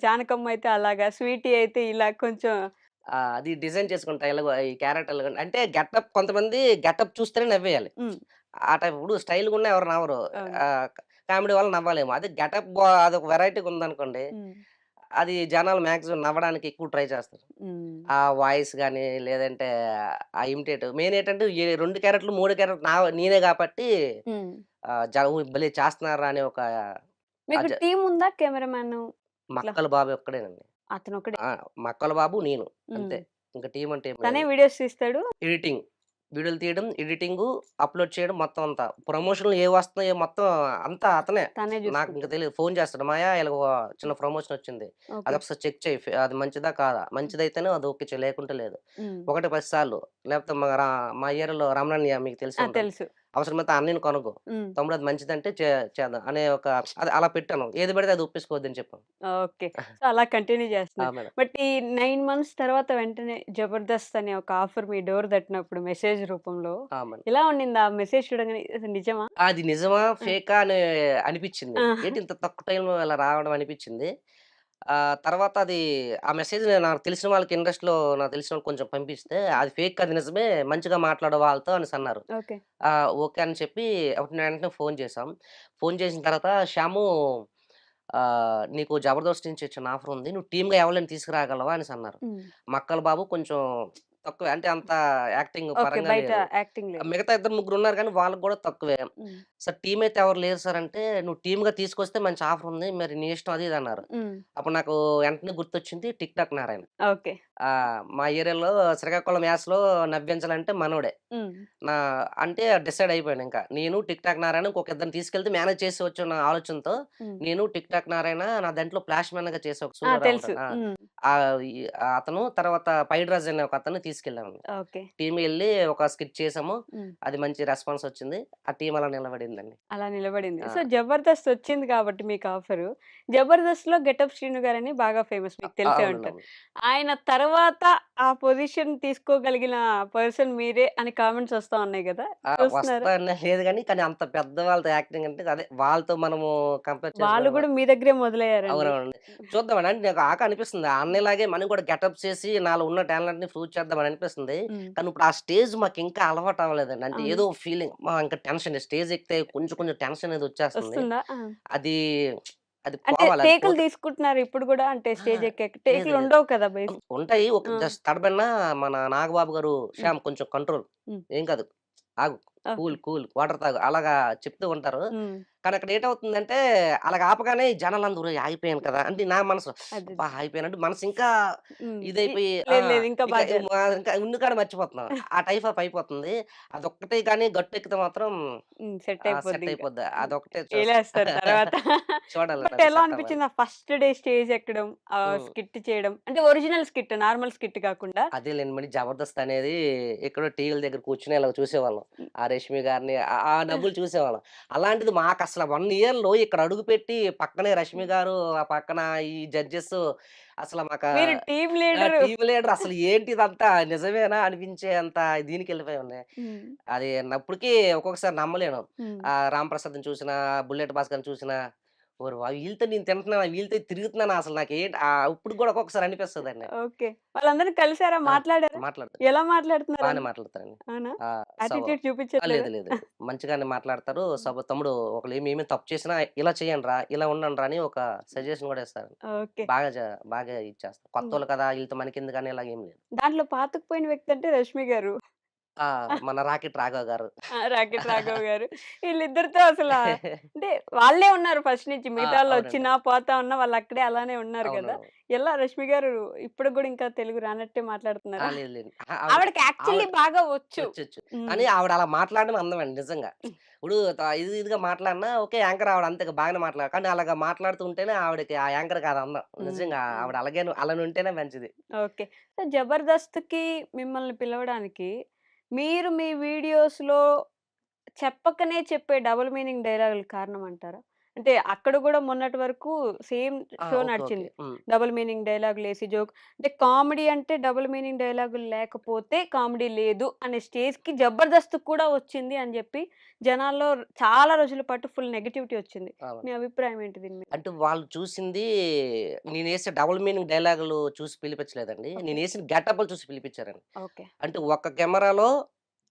జానకమ్మ అయితే అలాగా, స్వీటీ అయితే ఇలా కొంచెం అది డిజైన్ చేసుకుంటా ఎలాగో ఈ క్యారెక్టర్‌లు అంటే గెటప్ కొంతమంది గెటప్ చూస్తేనే నవ్వేయాలి. హ్మ్. ఆ టైప్ ఇప్పుడు స్టైల్‌గున్నా ఎవరు నవ్వరు. అవును. ఆహ్, కామెడీ వల్ల నవ్వాలేమో. అదే గెటప్ అదొక వెరైటీగా ఉందనుకోండి, హ్మ్. అది జనాలు మాక్సిమం నవ్వడానికి ఎక్కువ ట్రై చేస్తారు. హ్మ్. ఆ వాయిస్ గాని, లేదంటే ఆ ఇమిటేట్ మెయిన్ ఏంటంటే 2 క్యారెక్టర్లు, 3 క్యారెక్టర్లు నేనే కాబట్టి హ్మ్. భలే చేస్తున్నారా అనే ఒక మీకు అజ టీమ్ ఉందా? కెమెరామాను ఇట్లా మక్కల బాబు ఒక్కడేనండి. అతనొక్కడే. ఆ! మక్కల బాబు, నేను హ్మ్. అంతే. ఇంక టీమ్ అంటే ఏం తనే లేదు. వీడియోస్ తీస్తాడు. ఎడిటింగ్. వీడియోలు తీయడం, ఎడిటింగు, అప్‌లోడ్ చేయడం మొత్తం అంతా. ప్రమోషన్‌లు ఏవొస్తున్నాయో మొత్తం అంతా అతనే. తనే నాకింక చూసుకుంటాడు. తెలీదు. ఫోను చేస్తాడు. "మాయా ఇలాగ చిన్న ప్రమోషనొచ్చింది. ఓకే. అదొకసారి చెక్ చెయి. అది మంచిదా? కాదా? హ్మ్. మంచిదైతేనే అది ఓకే చెయి. లేకుంటే లేదు. హ్మ్. ఒకటికి 10 సార్లు. లేకపోతే మా ఏరియాలో రమణన్నయ్య మీకు తెలిసే ఆ! ఉంటది. తెలుసు. అవసరమైతే అన్నయ్యని కనుక్కో. హ్మ్. తమ్ముడు అది మంచిదంటే చేద్దాం" అనే ఒక అది అలా పెట్టాను. ఏది పడితే అది ఒప్పేసుకోవద్దని చెప్పాను. ఓకే. సో, అలా కంటిన్యూ ఆ! చేస్తున్నారు. మేడం. బట్ ఈ 9 మంత్స్ తర్వాత వెంటనే 'జబర్దస్త్' అనే ఒక ఆఫర్ మీ డోర్ తట్టినప్పుడు మెసేజ్ రూపంలో ఆ! మేడం. ఎలా ఉండింది? ఆ మెసేజ్ చూడంగానే ఇది నిజమా? అది నిజమా? ఆ! ఫేకా? అని అనిపిచ్చింది. ఆ! ఏంటి ఇంత తక్కువ టైంలో ఇలా రావడం అనిపిచ్చింది. తర్వాత అది ఆ మెసేజ్ నాకు తెలిసిన వాళ్ళకి ఇండస్ట్రీలో నాకు తెలిసిన వాళ్ళకి కొంచెం పంపిస్తే, అది ఫేక్ కాదు నిజమే మంచిగా మాట్లాడు వాళ్ళతో అనేసన్నారు. ఓకే. ఓకే అని చెప్పి అప్పుడు వెంటనే ఫోను చేశాం. ఫోను చేసిన తర్వాత "శ్యాము నీకు 'జబర్దస్త్' నుంచి వచ్చిన ఆఫర్ ఉంది. నువ్వు టీమ్‌గా ఎవరినైనా తీసుకురాగలవా?" అనేసన్నారు. హ్మ్. మక్కల బాబు కొంచెం తక్కువే. అంటే అంత యాక్టింగ్ ఓకే. పరంగా బయట లేరు. యాక్టింగ్ లేదు. మిగతా ఇద్దరు ముగ్గురున్నారు గానీ వాళ్ళకి గూడా తక్కువే. హ్మ్. సార్ టీమ్ అయితే ఎవరు లేరు సార్ అంటే, "నువ్వు టీమ్‌గా తీసుకొస్తే మంచి ఆఫర్ ఉంది. మరి నీ ఇష్టం" అది ఇది అన్నారు. హ్మ్. అప్పుడు నాకు వెంటనే గుర్తొచ్చింది టిక్ టాక్ నారాయణ. ఓకే. మా ఏరియాలో శ్రీకాకుళం యాసలో నవ్వించాలంటే మనోడే. హ్మ్. నా అంటే డిసైడ్ అయిపోయానింక. నేను టిక్ టాక్ నారాయణ ఇంకొక ఇద్దరిని తీసుకెళ్తే మేనేజ్ చేసేయొచ్చు అన్న ఆలోచనతో, హ్మ్. నేను టిక్ టాక్ నారాయణ నా దాంట్లో ఫ్లాష్ మ్యాన్‌గా చేసే ఒక ఆ! సూర్యారావు తెలుసు. ఉంటాడు. హ్మ్. అతను తర్వాత పైడిరాజు అనే ఒకతన్ని తీసుకెళ్ళామండి. ఓకే. టీమ్ ఎళ్లి ఒక స్కిట్ చేసాము. హ్మ్. అది మంచి రెస్పాన్స్ వచ్చింది. ఆ టీమ్ అలా నిలబడిందండి. అలా నిలబడింది. ఆ! సో, 'జబర్దస్త్' వచ్చింది కాబట్టి మీకు ఆఫరు. 'జబర్దస్త్‌లో' గెటప్ శ్రీను గారని బాగా ఫేమస్ మీకు తెలిసే అవునండి. ఉంటది. అవును. ఆయన తర్వాత ఆ పొజిషన్ తీసుకోగలిగిన పర్సన్ మీరే అని కామెంట్స్ వస్తా ఉన్నాయి గదా! చూస్తున్నారా? వస్తదని లేదు గానీ, కానీ అంత పెద్ద వాళ్ళతో యాక్టింగ్ అంటే అదే వాళ్ళతో మనము కంపేర్ వాళ్ళు చేసుకోవడం గూడా మీ దగ్గరే మొదలయ్యారండి. అవునవునండి. చూద్దామండి. అంటే నాకు అనిపిస్తుంది. ఆ అన్నయ్యలాగే మనం కూడా గెటప్స్ చేసి నాలో ఉన్న టాలెంట్‌ని ప్రూవ్ చేద్దామని అనిపిస్తుంది. హ్మ్. కానీ ఇప్పుడు ఆ స్టేజ్ మాకింకా అలవాటు అవ్వలేదండి. అంటే అవును. ఏదో ఫీలింగ్ ఇంకా టెన్షన్ స్టేజ్ ఎక్కితే కొంచెం కొంచెం టెన్షన్ అనేది వచ్చేస్తుంది. వస్తుందా? ఆ! అది అది అంటే పోవాలి. అది టేకులు పోతే తీసుకుంటున్నారా ఇప్పుడు గూడా? అంటే ఆ! స్టేజ్ ఎక్కాక లేదు టేకులు లేదు. ఉండవు కదా! ఉంటాయి. ఒక ఆ! జస్ట్ తడబడినా మన నాగబాబు గారు హ్మ్. "శ్యామ్ కొంచెం కంట్రోల్. హ్మ్. ఏం కాదు. ఆగు. Cool, okay. కూల్. వాటర్ తాగు." అలాగా చెప్తూ ఉంటారు. హ్మ్. కానీ అక్కడ ఏటవుతుందంటే అలాగ ఆపగానే ఈ జనాలందరూ ఆగిపోయాను కదా! అంటే నా మనసులో అదే. అబ్బా! ఆగిపోయానంటే మనసు ఇంకా హ్మ్. ఇదైపోయి లేదు లేదు. ఇంకా ఇక బా చేయాలి. ఇంకా ఉన్న కాడ మర్చిపోతున్నాం. ఆ టైప్ ఆఫ్ అయిపోతుంది. అదొక్కటే కానీ గట్టెక్కితే మాత్రం హ్మ్. సెట్ సెట్ అయిపోద్దింక. అయిపోద్ది. హ్మ్. అదొకటే ఏలేస్తారు తర్వాత. చూడాలండి బట్ అది ఎలా సెట్ అవ్వాలి. అనిపించింది ఆ ఫస్ట్ డే స్టేజ్ ఎక్కడం, హ్మ్. స్కిట్ చేయడం? అంటే ఒరిజినల్ స్కిట్, నార్మల్ స్కిట్ కాకుండా. అదేలెండి. మరి 'జబర్దస్త్' అనేది ఎక్కడో టీవీల దగ్గర కూర్చొని ఇలాగ చూసేవాళ్ళం. హ్మ్. ఆ 'రష్మి' గారిని ఆ నవ్వులు చూసేవాళ్ళం. అలాంటిది మాకసల 1 ఇయర్‌లో ఇక్కడ అడుగుపెట్టి పక్కనే 'రష్మి' హ్మ్. గారు, ఆ పక్కన ఈ జడ్జెస్ అసల మీరు టీమ్ లీడరు. టీమ్ లీడర్ అసలు ఏంటిదంతా నిజమేనా అనిపించేంత దీనికెళ్ళిపోయామండి. హ్మ్. అది ఇప్పటికి ఒక్కొక్కసారి నమ్మలేను. హ్మ్. 'రాంప్రసాద్‌ని' చూసినా, 'బుల్లెట్ భాస్కర్‌ని' చూసినా ఓరి వీళ్ళతో నేను తింటున్నానా? వీళ్ళతో తిరుగుతున్నానా అసలు నాకేంటి ఇప్పటికి గూడా ఒక్కొక్కసారి అనిపిస్తదండి. ఓకే. వాళ్ళందరిని కలిసారా? ఆ! మాట్లాడారా? మాట్లాడతారు. ఎలా మాట్లాడుతున్నారు బానే అందరూ? మాట్లాడతారండి. అవునా? ఆహ్, సబ యాటిట్యూడ్ లేదు. చూపించట్లేదా? లేదు. మంచిగానే మాట్లాడతారు. హ్మ్. తమ్ముడు మేమేమి తప్పు చేసినా ఇలా చేయండిరా, ఇలా ఉండండిరా అని ఒక సజెషన్ గూడా ఇస్తారు. ఓకే. బాగా బాగా ఇచ్చేస్తారు. హ్మ్. కొత్తోళ్ళు కదా! ఈళ్ళతో మనకెందుకని ఇలాగ ఏం లేదు. దాంట్లో పాతుకుపోయిన వ్యక్తి అంటే రష్మి గారు. ఆ! మన 'రాకెట్ రాఘవ' గారు. ఆ! 'రాకెట్ రాఘవ్' గారు. వీళ్ళిద్దరితో అంటే వాళ్ళే ఉన్నారు ఫస్ట్ నుంచి. మిగతా అవునండి. వాళ్ళొచ్చినా, పోతా ఉన్నా వాళ్ళక్కడే అలానే ఉన్నారు గదా! అవునవును. ఎలా రష్మి గారు ఇప్పటికి గూడా ఇంకా తెలుగు రానట్టే మాట్లాడుతున్నారా? లేదు. లేదు. ఆవిడకి యాక్చువల్లీ ఆవిడ బాగా వచ్చు. ఒచ్చొచ్చు. హ్మ్. కానీ ఆవిడ అలా మాట్లాడడం అందమండి నిజంగా. ఇప్పుడు ఇదిగా మాట్లాడినా ఓకే. యాంకర్ ఆవిడ అంతే బాగానే కానీ అలాగా మాట్లాడుతూ ఉంటేనే ఆవిడకి ఆ యాంకర్‌కి అది అందం. హ్మ్. నిజంగా హ్మ్. ఆవిడ అలానే ఉంటేనే మంచిది. ఓకే. సో, 'జబర్దస్త్‌కి' మిమ్మల్ని పిలవడానికి మీరు మీ వీడియోస్‌లో చెప్పకనే చెప్పే డబుల్ మీనింగ్ డైలాగులు కారణం అంటారా? అంటే అక్కడ గూడా మొన్నటి వరకు సేమ్ షో ఓకే. ఓకే. నడిచింది. హ్మ్. డబుల్ మీనింగ్ డైలాగులేసి జోక్ అంటే కామెడీ అంటే డబుల్ మీనింగ్ డైలాగులు లేకపోతే కామెడీ లేదు అనే స్టేజ్‌కి 'జబర్దస్త్' కూడా వచ్చింది అని జెప్పి జనాల్లో చాలా రోజుల పాటు ఫుల్ నెగటివిటీ వచ్చింది. అవును. మీ అభిప్రాయం ఏంటి దీని మీద? అంటే వాళ్ళు చూసింది నేనేసే డబుల్ మీనింగ్ డైలాగులు చూసి పిలిపించలేదండి. ఓకే. నేనేసిన గెటప్పులు చూసి పిలిపించారండి. ఓకే. అంటే ఒక కెమెరాలో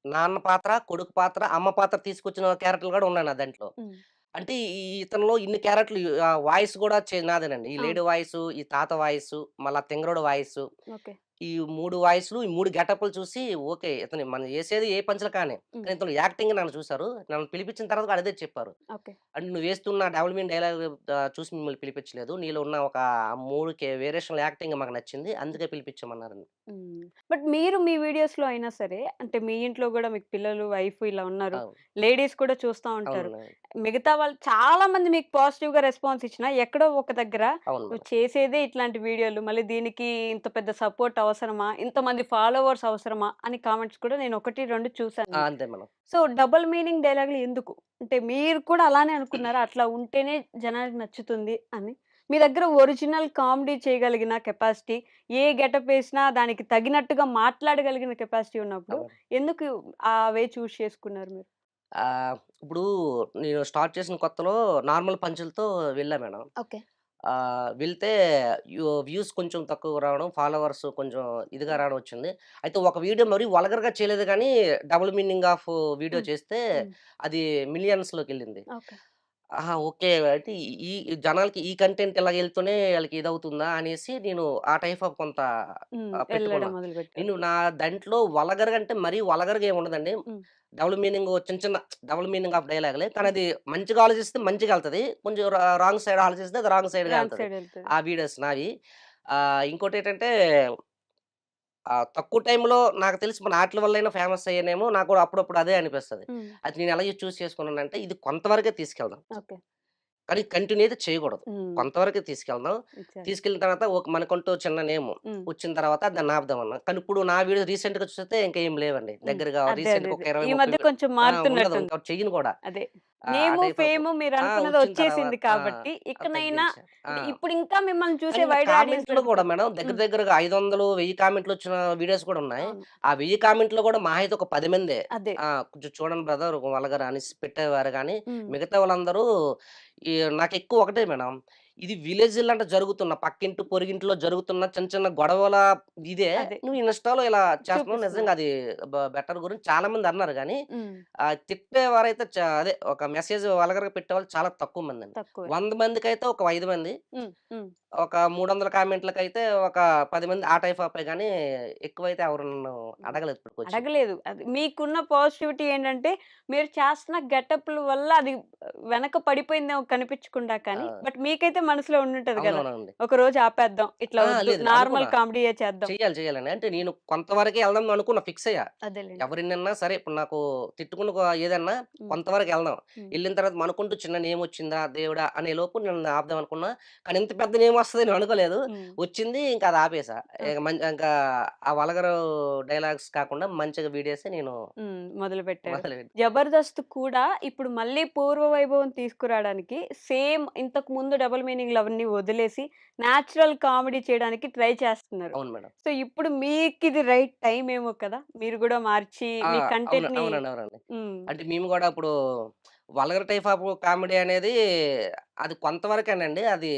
నాన్న పాత్ర, కొడుకు పాత్ర, అమ్మ పాత్ర తీసుకొచ్చిన క్యారెక్టర్‌లు గూడా ఉన్నాయి నా దాంట్లో. హ్మ్. అంటే ఇతనిలో ఇన్ని క్యారెక్టర్‌లు వాయిస్ గూడా నాదేనండి. ఈ అవును. లేడీ వాయిసు, ఈ తాత వాయిసు, మళ్ళా తింగరోడు వాయిసు. ఓకే. ఈ 3 వాయిస్‌లు, ఈ 3 గెటప్పులు చూసి ఓకే. ఇతను మనం యేసేది ఏ పంచులు కానే. హ్మ్. కానీ ఇతను యాక్టింగ్ నన్ను చూసారు. నన్ను పిలిపించిన తర్వాత కూడా అదే చెప్పారు. ఓకే. అంటే "నువ్వేస్తున్న డబుల్ మీనింగ్ డైలాగ్ చూసి మిమ్మల్ని పిలిపించలేదు. నీలో ఉన్న ఒక 3 వేరియేషన్‌ల యాక్టింగ్ మాకు నచ్చింది. అందుకే పిలిపించామన్నారండి." హ్మ్. బట్ మీరు మీ వీడియోస్‌లో అయినా సరే, అంటే మీ ఇంట్లో గూడా మీకు పిల్లలు, వైఫ్ ఇలా ఉన్నారు. అవును. లేడీస్ కూడా చూస్తా ఉంటారు. అవునండి. మిగతా వాళ్ళు చాలా మంది మీకు పాజిటివ్‌గా రెస్పాన్స్ ఇచ్చినా, ఎక్కడో ఒక దగ్గర అవును నువ్వు మేడం. చేసేదే ఇట్లాంటి వీడియోలు, మళ్ళీ దీనికి ఇంత పెద్ద సపోర్ట్ అవసరమా? ఇంతమంది ఫాలోవర్స్ అవసరమా? అని కామెంట్స్ కూడా నేను 1, 2 చూసాను. అంతే మేడం. సో, డబుల్ మీనింగ్ డైలాగులు ఎందుకు? అంటే మీరు కూడా అలానే అనుకున్నారా? అట్లా ఉంటేనే జనాలకి నచ్చుతుంది అని? మీ దగ్గర ఒరిజినల్ కామెడీ చేయగలిగిన కెపాసిటీ, ఏ గెటప్ ఏసినా దానికి తగినట్టుగా మాట్లాడగలిగిన కెపాసిటీ ఉన్నప్పుడు, అవును. ఎందుకు ఆ వే చూజ్ చేసుకున్నారు మీరు? ఇప్పుడు నేను స్టార్ట్ చేసిన కొత్తలో నార్మల్ పంచులతో వెళ్ళా మేడం. ఓకే. వెళ్తే వ్యూస్ కొంచెం తక్కువగా రావడం, ఫాలోవర్స్ కొంచెం ఇదిగా హ్మ్. రావడం వచ్చింది. అయితే ఒక వీడియో మరీ వల్గర్‌గా చేయలేదు గానీ, డబుల్ మీనింగ్ ఆఫ్ వీడియో హ్మ్. చేస్తే హ్మ్. అది మిలియన్స్‌లోకెళ్ళింది. ఓకే. ఆహా! ఓకే. అయితే ఈ జనాలకి ఈ కంటెంట్ ఇలాగెళ్తూనే ఆళ్ళకి ఇదవుతుందా అనేసి నేను ఆ టైప్ ఆఫ్ కొంత హ్మ్. పెట్టుకున్నా. ఎళ్ళడం మొదలుపెట్టారు. నేను నా దాంట్లో వల్గర్‌గా అంటే మరీ వల్గర్‌గా ఏముండదండి. హ్మ్. డబుల్ మీనింగ్ చిన్న చిన్న డబుల్ మీనింగ్ ఆఫ్ డైలాగులే. కానీ అది మంచిగా ఆలోచిస్తే మంచిగెళ్తది. కొంచెం రాంగ్ సైడ్ ఆలోచిస్తే అది రాంగ్ సైడ్‌గా రాంగ్ ఎళ్తది. సైడ్ ఎళ్తది. ఆ వీడియోస్ నావి. ఇంకోటేంటంటే తక్కువ టైంలో నాకు తెలిసి మన ఆటిల వల్లైనా ఫేమస్ అయ్యానేమో నాకు కూడా అప్పుడప్పుడు అదే అనిపిస్తది. హ్మ్. అది నేను ఎలా చూజ్ చేసుకున్నానంటే ఇది కొంతవరకే తీసుకెళ్దాం. ఓకే. కానీ కంటిన్యూ అయితే చేయకూడదు. హ్మ్. కొంతవరకే తీసుకెళ్దాం. ఎగ్జాక్ట్‌లీ. తీసుకెళ్ళిన తర్వాత మనకంటూ చిన్న నేము హ్మ్. వచ్చిన తర్వాత దాన్ని ఆపుదామన్నా. కానీ ఇప్పుడు నా వీడియో రీసెంట్‌గా చూస్తే ఇంకా ఏం లేవండి. హ్మ్. దగ్గరగా అదే. అదే. రీసెంట్‌గా అదే. ఒక 20, ఈ 30 మధ్య కొంచెం ఉండదు. మారుతున్నట్టుంది. ఇంకా చెయ్యను కూడా. అదే. ఆ నేము, టైప్ ఆఫ్ ఫేము మీరనుకున్నది వచ్చిన తర్వాత వచ్చేసింది కాబట్టి, ఇకనైనా తగ్గించా. ఆ! అంటే ఇప్పుడు ఇంకా మిమ్మల్ని కానీ చూసే నా వైడ్ ఆడియన్స్ కామెంట్‌లో కూడా పెరుగుతారు. మేడం దగ్గర హ్మ్. దగ్గరగా 500, 1000 కామెంట్‌లొచ్చిన వీడియోస్ కూడా ఉన్నాయి. అవును. ఆ 1000 కామెంట్‌లో కూడా మహా అయితే ఒక 10 మందే అదే. కొంచెం చూడండి బ్రదర్ వల్గర్ అనేసి పెట్టేవారు గానీ, హ్మ్. మిగతా వాళ్ళందరూ ఈ నాకెక్కువ ఒకటే మేడం. ఇది విలేజ్‌లంట జరుగుతున్న పక్కింటి, పొరుగింట్లో జరుగుతున్న చిన్న చిన్న గొడవల ఇదే అదే. నువ్వు ఇన్‌స్టా‌లో ఇలా చేస్తున్నావు. నిజంగా చూపిస్తున్నారు. అది బెటర్ గురించి చాలా మంది అన్నారు గానీ, హ్మ్. తిట్టేవారైతే అదే ఒక మెసేజ్ వల్గర్‌గా పెట్టేవాళ్ళు చాలా తక్కువ మందండి. తక్కువే. 100 మందికైతే ఒక 5 మంది. హ్మ్. హ్మ్. ఒక 300 కామెంట్‌లకైతే ఒక 10 మంది ఆ టైప్ ఆపే గానీ, ఎక్కువైతే ఎవరు నన్ను హ్మ్. అడగలేదు ఇప్పటికొచ్చి. అడగలేదు. అది మీకున్న పాజిటివిటీ ఏంటంటే, మీరు చేస్తున్న గెటప్‌ల వల్ల అది వెనక పడిపోయిందేమో కనిపించకుండా ఆ! కానీ, బట్ మీకైతే మనసులో ఉండుంటది గదా! అవునవునండి. ఒకరోజు ఆపేద్దాం. ఇట్లా వద్దు. లేదు నార్మల్ అనుకున్నా. కామెడీయే చేద్దాం. చెయ్యాలండి. అంటే నేను కొంతవరకే ఎళ్దాం అనుకున్నా ఫిక్స్ అయ్యా. అదేలెండి. ఎవరెన్నన్నా సరే ఇప్పుడు నాకు తిట్టుకున్న ఏదన్నా హ్మ్. కొంతవరకు ఎళ్దాం. హ్మ్. ఎళ్ళిన తర్వాత మనకుంటూ చిన్న నేమొచ్చిందా దేవుడా! అనే లోపు నేను ఆపుదాం అనుకున్నా. కానీ ఇంత పెద్ద నేమొస్తదని నేను అనుకోలేదు. హ్మ్. వచ్చింది ఇంకా అది ఆపేసా. ఇక ఓకే. ఇంకా ఆ వల్గరు డైలాగ్స్ కాకుండా మంచిగా వీడియోసే నేను హ్మ్. మొదలుపెట్టారు. మొదలుపెట్టాను. 'జబర్దస్త్' కూడా ఇప్పుడు మళ్ళీ పూర్వ వైభవం తీసుకురాడానికి సేమ్ ఇంతకు ముందు డబుల్ మీనింగ్‌లు అవన్నీ వదిలేసి నేచురల్ కామెడీ చేయడానికి ట్రై చేస్తున్నారు. అవును మేడం. సో, ఇప్పుడు మీకిది రైట్ టైమ్ ఏమో కదా! మీరు గూడా మార్చి ఆ! మీ కంటెంట్‌ని అవునండి. హ్మ్. అంటే మేము గూడా ఇప్పుడు వల్గర్ టైప్ ఆఫ్ కామెడీ అనేది అది కొంతవరకేనండి. అది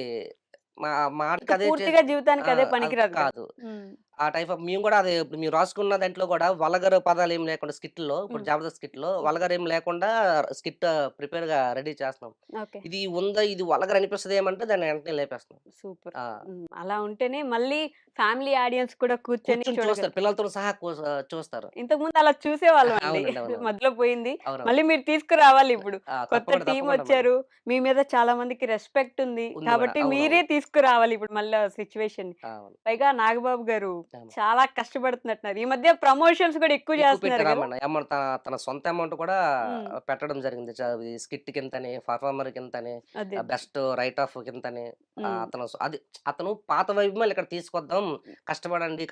మా ఇక మాటకదే పూర్తిగా జీవితానికి ఆ! అదే అది పనికిరాదు కదా! కాదు. హ్మ్. ఆ టైప్ ఆఫ్ మేము గూడా అదే ఇప్పుడు మేము రాసుకున్న దాంట్లో గూడా వల్గర్ పదాలేమి లేకుండా స్కిట్‌లో ఇప్పుడు హ్మ్. 'జబర్దస్త్' స్కిట్‌లో హ్మ్. వల్గర్ ఏమి లేకుండా స్కిట్ ప్రిపేర్‌గా రెడీ చేస్తున్నాం. ఓకే. ఇది ఉందా? ఇది వల్గర్ అనిపిస్తదేమంటే దాన్ని వెంటనే లేపేస్తున్నాం. సూపర్. ఆ! హ్మ్. అలా ఉంటేనే మళ్ళీ ఫ్యామిలీ ఆడియన్స్ కూడా కూర్చొని కూర్చొని చూస్తారు. చూడగలుగుతారు. పిల్లలతోని సహా చూస్తారు. ఇంతకుముందు అలా చూసేవాళ్ళమండి. అవునండి. అవునవును. మధ్యలో పోయింది. అవునవును. మళ్ళీ మీరు తీసుకురావాలిప్పుడు. కొత్త తప్పకుండా మేడం. టీమొచ్చారు. మీ మీద చాలా మందికి రెస్పెక్ట్ ఉంది. ఉంది మేడం. కాబట్టి మీరే అవునవును. తీసుకురావాలిప్పుడు మళ్ళీ ఆ సిట్యుయేషన్‌ని. అవును. పైగా నాగబాబు గారు అవును. చాలా కష్టపడుతున్నట్టున్నారు. ఈ మధ్య ప్రమోషన్స్ కూడా ఎక్కువ ఎక్కువ చేస్తున్నారు గదా! పెట్టారామన్న. తన సొంత అమౌంట్ కూడా హ్మ్. పెట్టడం జరిగింది. ఈ స్కిట్‌కింతని, పెర్ఫార్మర్‌కింతని, అదే. బెస్ట్ రైట్ ఆఫ్‌కింతని హ్మ్. అతను పాత వైబ్ మళ్ళీ ఇక్కడ తీసుకొద్దాం. కష్టపడండి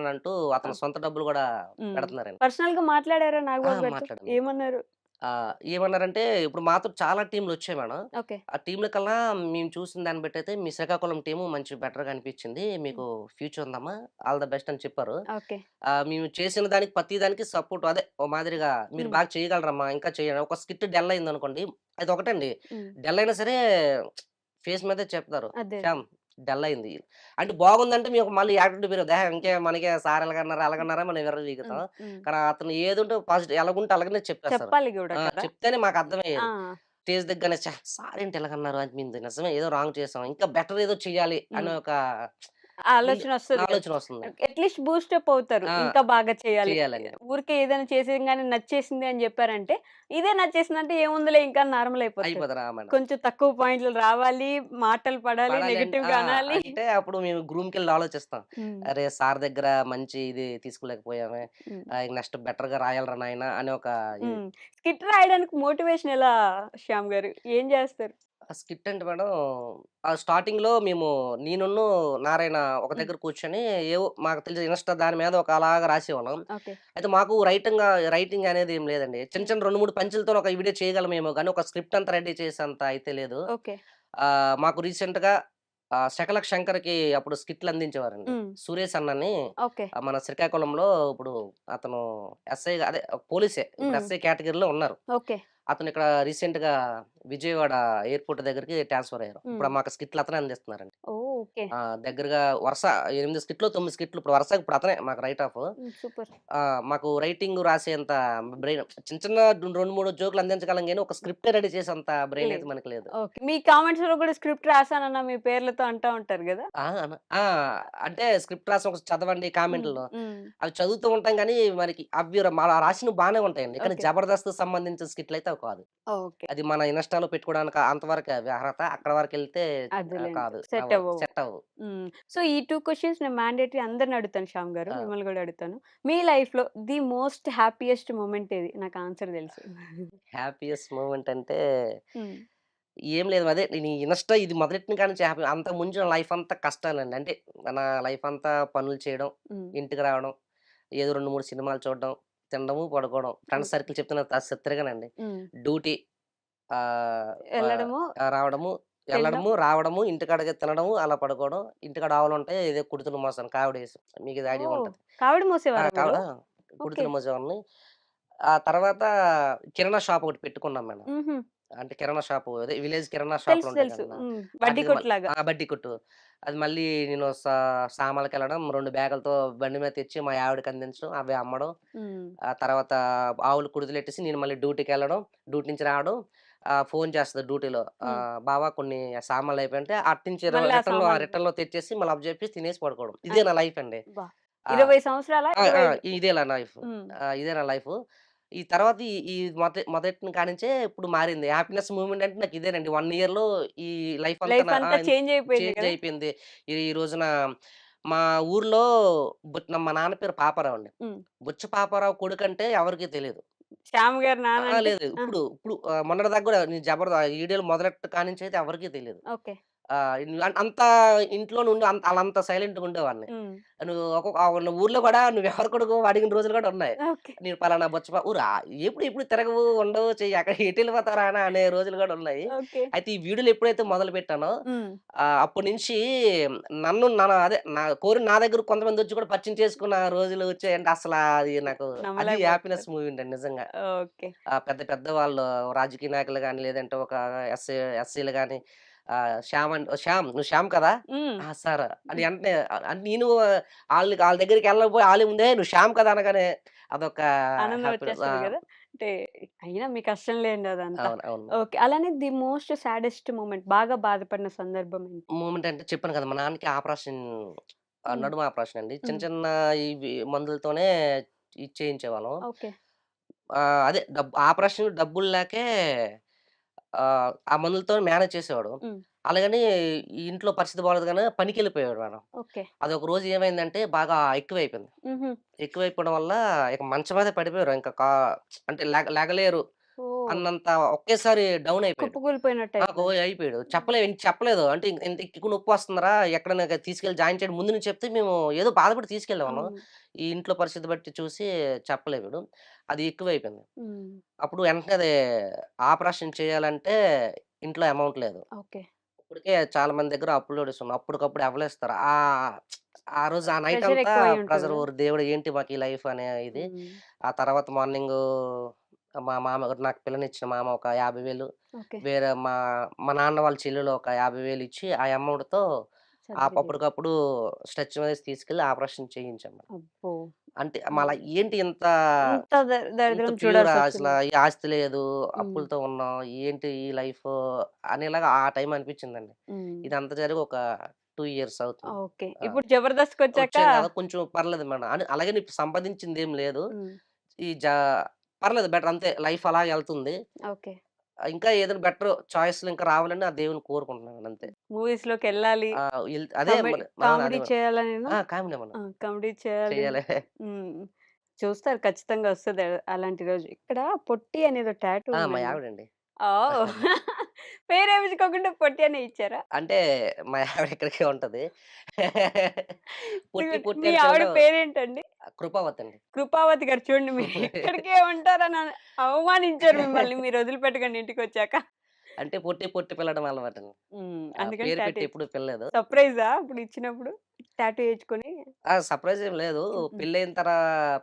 అంటూ అతని ఓకే. సొంత డబ్బులు గూడా హ్మ్. పెడుతున్నారండి. పర్సనల్‌గా మాట్లాడారా నాగబాబు గారితో? మాట్లాడాను. ఏమన్నారు? ఏమన్నారంటే ఇప్పుడు మాతో చాలా టీమ్‌లొచ్చాయి మేడం. ఓకే. ఆ టీమ్‌ల కల్లా మేము చూసిన దాన్ని బట్టయితే మీ శ్రీకాకుళం టీము మంచి బెటర్‌గా అనిపించింది. హ్మ్. మీకు ఫ్యూచర్ ఉందమ్మా. ఆల్ ద బెస్ట్ అని చెప్పారు. ఓకే. మేము చేసిన దానికి ప్రతి దానికి సపోర్ట్ అదే ఓ మాదిరిగా మీరు హ్మ్. బాగా చేయగలరమ్మా. ఇంకా చేయండి. ఒక స్కిట్ డల్ అయిందనుకోండి. అదొకటండి. హ్మ్. డల్ అయినా సరే ఫేస్ మీదే చెప్తారు. అదే. అదే. శ్యామ్ డల్ అయింది. అంటే బాగుందంటే మీకు మళ్ళీ యాటిట్యూడ్ పెరుగుద్ది. ఇంకే మనకే సార్ ఎలాగన్నారు, అలాగన్నారా మనం హ్మ్. విర్రవీగుతాం. హ్మ్. కానీ అతను ఏదుంటే పాజిటివ్ ఎలాగుంటే అలాగనే చెప్పేస్తారు. చెప్పాలి గూడా కదా! చెప్తేనే మాకు ఆ! అర్థమయ్యేది. స్టేజ్ దిగ్గానే సార్ ఏంటి ఇలాగన్నారు అనిపింది. నిజమే ఏదో రాంగ్ చేసాం. ఇంకా బెటర్ ఏదో చెయ్యాలి హ్మ్. అనే ఒక ముందు ఆలోచనొస్తది కదా! ఆలోచనొస్తుంది. అట్‌లీస్ట్ బూస్టప్ అవుతారు. ఆ! ఇంకా బాగా చేయాలి. చేయాలని. ఊరికే ఏదైనా చేసేయంగానే నచ్చేసింది అని జెప్పారంటే, ఇదే నచ్చేసిందంటే ఏముందిలే ఇంకా నార్మల్ అయిపోతది. అయిపోతారు. ఆ! మేడం. కొంచెం తక్కువ పాయింట్లు రావాలి, మాటలు పడాలి, పడాలి నెగెటివ్‌గా అనాలి. అంటే అప్పుడు మేము రూమ్‌కెళ్ళి ఆలోచిస్తాం. హ్మ్. అరే! సార్ దగ్గర మంచి ఇది తీసుకోలేకపోయామే. హ్మ్. నెక్స్ట్ బెటర్‌గా రాయాలిరా నాయనా అనే ఒక ఇది. హ్మ్. స్కిట్ రాయడానికి మోటివేషన్ ఎలా శ్యామ్ గారు? ఏం జేస్తారు? ఆ స్కిట్ అంటే మేడం స్టార్టింగ్‌లో నేనును నారాయణ ఒక హ్మ్. దగ్గర కూర్చొని ఏవో మాకు తెలిసిన ఇన్‌స్టా దాని మీద ఒక అలాగా రాసేవాళ్ళం. ఓకే. అయితే మాకు రైటింగ్ అనేది ఏం లేదండి. చిన్న హ్మ్. చిన్న 2, 3 పంచులతోని ఒక వీడియో చేయగలమేమో గానీ ఒక స్క్రిప్ట్ అంతా రెడీ చేసేంత అయితే లేదు. ఓకే. మాకు రీసెంట్‌గా 'శకలక శంకర్‌కి' అప్పుడు స్కిట్‌లు అందించేవారండి. హ్మ్. సురేష్ అన్నని ఓకే. మన శ్రీకాకుళంలో ఇప్పుడు అతను ఎస్ఐగా అదే పోలీసే. ఇప్పుడు హ్మ్. ఎస్ఐ కేటగిరీలో ఉన్నారు. ఓకే. అతను ఇక్కడ రీసెంట్‌గా విజయవాడ ఎయిర్‌పోర్ట్ దగ్గరికి ట్రాన్స్‌ఫర్ అయ్యారు. హ్మ్. ఇప్పుడు మాకు స్కిట్‌లు అతనే అందిస్తున్నారండి. ఓహ్! ఓకే. దగ్గరగా వరుస 8 స్కిట్‌లో, 9 స్కిట్‌లు ఇప్పుడు వరుసగా ఇప్పుడు అతనే మాకు రైట్ ఆఫ్. హ్మ్. సూపర్. మాకు రైటింగ్ రాసేంత బ్రెయిన్ చిన్న చిన్న 2, 3 జోకులు అందించగలం గానీ, ఒక స్క్రిప్టే రెడీ చేసేంత బ్రెయిన్ అయితే లేదు. మనకు లేదు. ఓకే. మీ కామెంట్స్‌లో గూడా స్క్రిప్ట్ రాసానన్న మీ పేర్లతో అంటా ఉంటారు గదా! ఆ! ఆ! అంటే స్క్రిప్ట్ రాసి ఒకసారి చదవండి హ్మ్. కామెంట్‌లో. హ్మ్. అవి చదువుతూ ఉంటాం గానీ, మనకి అవి రాసినవి బానే ఉంటాయండి. కానీ ఓకే. 'జబర్దస్త్' సంబంధించిన స్కిట్‌లయితే అవి కాదు. ఓకే. అది మన ఇన్‌స్టా‌లో పెట్టుకోవడానికి అంతవరకే అవి అర్హత. అక్కడి వరకెళ్తే అదేలెండి. కాదు. సెట్ అవ్వదు. అవ్వవు. సెట్ అవ్వవు. హ్మ్. సో, ఈ 2 క్వెషన్స్ నేను మ్యాండేటరీ అందరిని అడుగుతాను శ్యామ్ గారు. ఆ! మిమ్మల్ని గూడా అడుగుతాను. మీ లైఫ్‌లో ది మోస్ట్ హ్యాపీయెస్ట్ మొమెంట్ ఏది? నాకు ఆన్సర్ తెలుసు. హ్యాపీయెస్ట్ మూమెంట్ అంటే హ్మ్. ఏం లేదు. అదే నేను ఈ ఇన్‌స్టా ఇది మొదలెట్టిన కాడి నుంచి హ్యాపీ. అంతకుముందు నా లైఫ్ అంతా కష్టాలండి. అంటే నా లైఫ్ అంతా పనులు చేయడం, హ్మ్. ఇంటికి రావడం, ఏదో 2, 3 సినిమాలు చూడడం, తినడము, పడుకోవడం. Friends okay. సర్కిల్ చెప్తున్నా తిరగనండి. హ్మ్. డ్యూటీ ఆహ్, వ ఎళ్ళడము, రావడము, తినడం. ఎళ్ళడము, రావడము, ఇంటికాడగే తినడము, అలా పడుకోవడం. ఇంటికాడ ఆవులుంటాయి. ఇదే కుడితిని మోస్తాను కావిడేసి. మీకు ఇది ఐడియా ఓహ్! ఉంటది. కావిడి ఆ! మోసేవారా మీరు? ఓకే. కుడితిని మోసేవాడిని. ఆ తర్వాత కిరాణా షాప్ ఒకటి పెట్టుకున్నాం మేడం. హుహు. అంటే కిరాణా షాపు అదే విలేజ్ కిరాణా తెలుసు. షాపులుంటాయి తెలుసు. కదన్నా! హ్మ్. బడ్డీ ఆటిలికి కొట్టులాగా. బడ్డీ కొట్టు. అది మళ్ళీ నేను సామాన్లకెళ్ళడం, 2 బ్యాగులతో బండి మీద తెచ్చి మా ఆవిడకి అందించడం, అవి అమ్మడం. హ్మ్. ఆ తర్వాత ఆవులు కుడితిలెట్టేసి నేను మళ్ళీ డ్యూటీకెళ్ళడం, డ్యూటీ నుంచి రావడం, ఫోను చేస్తది డ్యూటీలో. హ్మ్. బావ కొన్ని సామాన్లయిపోయంటే అటునుంచి మళ్ళీ ఆ సామాన్లు రిటర్న్‌లో తెచ్చేసి మళ్ళీ అప్పజెప్పేసి తినేసి పడుకోవడం. ఇదే నా అంతే. లైఫ్ అండి. అబ్బా! ఆ! 20 సంవత్సరాలా? ఆ! ఆ! 25 ఇదే నా లైఫ్. హ్మ్. ఇదే నా లైఫు. ఈ తర్వాత ఈ ఈ మొదటిన కానించే ఇప్పుడు మారింది. హ్యాపీనెస్ మూమెంట్ అంటే నాకు ఇదేనండి. 1 ఇయర్‌లో ఈ లైఫ్ అంతా లైఫ్ అంతా చేంజ్ అయిపోయింది చేంజ్ కదా! అయిపోయింది. ఈ రోజున మా ఊర్లో మా నాన్న పేరు పాపారావు అండి. హ్మ్. బుచ్చ పాపారావు కొడుకంటే ఎవరికీ తెలీదు. శ్యామ్ గారి నాన్న అంటే లేదు. ఆ! ఇప్పుడు మొన్నటిదాకా గూడా నేను ఈడీలు మొదలెట్ట కానించి అయితే ఎవరికీ తెలీదు. ఓకే. అంత ఇంట్లో నుండి ఆళ్ళంత సైలెంట్‌గా ఉండేవాడిని. హ్మ్. నువ్వు ఊర్లో గూడా నువ్వెవరి కొడుకువో అడిగిన రోజులు గూడా ఉన్నాయి. ఓకే. నేను పలానా ఎప్పుడు ఎప్పుడు తిరగవు, ఉండవు, అక్కడ ఎటెళ్ళిపోతావురా అని అనే రోజులు గూడా ఉన్నాయి. ఓకే. అయితే ఈ వీడియోలు ఎప్పుడైతే మొదలుపెట్టానో హ్మ్. అప్పటినుంచి నా కోరి నా దగ్గరకి కొంతమందొచ్చి కూడా పరిచయం చేసుకున్న రోజులు వచ్చాయంటే అది నాకు అది హ్యాపీనెస్ నమ్మలేకపోతున్నారు. మూమెంట్ అండి నిజంగా. ఓకే. పెద్ద పెద్ద వాళ్ళు రాజకీయ నాయకులు గాని, లేదంటే ఒక ఎస్సీలు గాని శ్యామ్ నువ్వు శ్యామ్ కదా! హ్మ్. సార్ అని వెంటనే అంటే నేను ఆళ్ళ దగ్గరికెళ్ళకపోయి ఆళ్ళే ముందే నువ్వు శ్యామ్ కదా! అనగానే అదొక ఆనందం హ్యాపీనెస్. వచ్చేస్తది గదా! అంటే అయినా మీ కష్టం లేండి అదంతా. అవును. అవును. ఓకే. అలానే ది మోస్ట్ సాడెస్ట్ మొమెంట్ బాగా బాధపడిన సందర్భం ఏంటి? మూమెంట్ అంటే చెప్పాను కదా! మా నాన్నకి ఆపరేషన్ హ్మ్. నడుము ఆపరేషన్ అండి. చిన్న హ్మ్. చిన్న ఇవి మందులతోనే చేయించేవాళ్ళం. ఓకే. అదే ఆపరేషన్ డబ్బులు లేకే ఆ మందులతోని మేనేజ్ చేసేవాడు. హ్మ్. అలాగని ఈ ఇంట్లో పరిస్థితి బాలేదు గాని పనికెళ్ళిపోయాడు మేడం. ఓకే. అదొక రోజు ఏమైందంటే బాగా ఎక్కువైపోయింది. హుహు. ఎక్కువైపోవడం వల్ల ఇక మంచం మీదే పడిపోయారు. ఇంకా అంటే లెగలేరు. ఓహ్! అన్నంత ఒకేసారి డౌన్ అయిపోయాడు. కుప్పకూలిపోయినట్టు అయిపోయాడు. చెప్పలేదు. అంటే ఇంత ఎక్కువ నొప్పి వస్తుందిరా ఎక్కడైనా తీసుకెళ్ళి జాయిన్ చేయడం ముందు నుంచి చెప్తే మేము ఏదో బాధపడి తీసుకెళ్ళాము. అవును. ఈ ఇంట్లో పరిస్థితి బట్టి చూసి చెప్పలేదు. అది ఎక్కువైపోయింది. హ్మ్. అప్పుడు వెంటనే అది ఆపరేషన్ చేయాలంటే ఇంట్లో అమౌంట్ లేదు. ఓకే. ఇప్పటికే చాలా మంది దగ్గర అప్పులు తెస్తున్నాం. అప్పటికప్పుడు ఎవరిస్తారు. ఆ రోజు ఆ నైట్ ప్రెషర్ అంతా ఎక్కువై ప్రెషర్ ఉంటదా? ఓరి దేవుడు ఏంటి మాకు ఈ లైఫ్ అనే ఇది. హ్మ్. ఆ తర్వాత మార్నింగు మా మామ నాకు పిల్లనిచ్చిన మామ ఒక 50,000 ఓకే. వేరే మా మా నాన్న వాళ్ళ చెల్లెలు ఒక 50,000 ఇచ్చి ఆ అమౌంట్‌తో సర్జరీ చేసి అప్పటికప్పుడు స్ట్రెచ్ మీద తీసుకెళ్ళి ఆపరేషన్ చేయించాం. అబ్బో! అంటే మళ్ళా హ్మ్. ఏంటి ఇంత ఇంత ఇంత దరిద్రం ప్యూర్ అసల చూడాల్సొచ్చింది. ఈ ఆస్తి లేదు, హ్మ్. అప్పులతో ఉన్నాం. ఏంటి ఈ లైఫ్ అనేలాగా ఆ టైం అనిపించిందండి. హ్మ్. ఇదంతా జరిగి ఒక 2 ఇయర్స్ అవుతుంది. ఓకే. ఆ! ఇప్పుడు 'జబర్దస్త్'కొచ్చాక వచ్చాను కదా! కొంచెం పర్లేదు మేడం. అలాగని ఇప్పుడు సంపాదించిందేం లేదు. హ్మ్. ఈ జా పర్లేదు బెటర్ అంతే లైఫ్ అలాగే ఎళ్తుంది. ఓకే. ఇంకా ఏదైనా బెటర్ చాయిస్‌లు ఇంకా రావాలని ఆ దేవుడిని కోరుకుంటున్నాను అంతే. మూవీస్‌లోకెళ్ళాలి. అదే మరి అవును. అదే కామెడీ మేడం. చేయాలనేనా? Comedy madam. కామెడీ చేయాలి. చెయ్యాలి. హ్మ్. చూస్తారు ఖచ్చితంగా వస్తది అలాంటి రోజు. ఇక్కడ పొట్టి అనేదో టాటూ మా ఉందండి. ఆవిడండి. ఓహ్! పేరేపించుకోకుండా పొట్టి అనే ఇచ్చారా? అంటే మా ఆవిడ ఇక్కడికే ఉంటది. పొట్టి పొట్టి మీ అని ఆవిడ పిలవడం పేరేంటండి? కృపావతి అండి. కృపావతి గారు చూడండి మీరు ఇక్కడికే ఉంటారని అవమానించారు మిమ్మల్ని మీరు వదిలిపెట్టకండి ఇంటికొచ్చాక. అంటే పొట్టి పొట్టి పిలవడం అలవాటండి. అందుకని పేరు టాటూ పెట్టి ఎప్పుడు పిలలేదు. సర్ప్రైజా అప్పుడు ఇచ్చినప్పుడు? టాటూ ఏయించుకొని? సర్ప్రైజ్ ఏం లేదు. హ్మ్.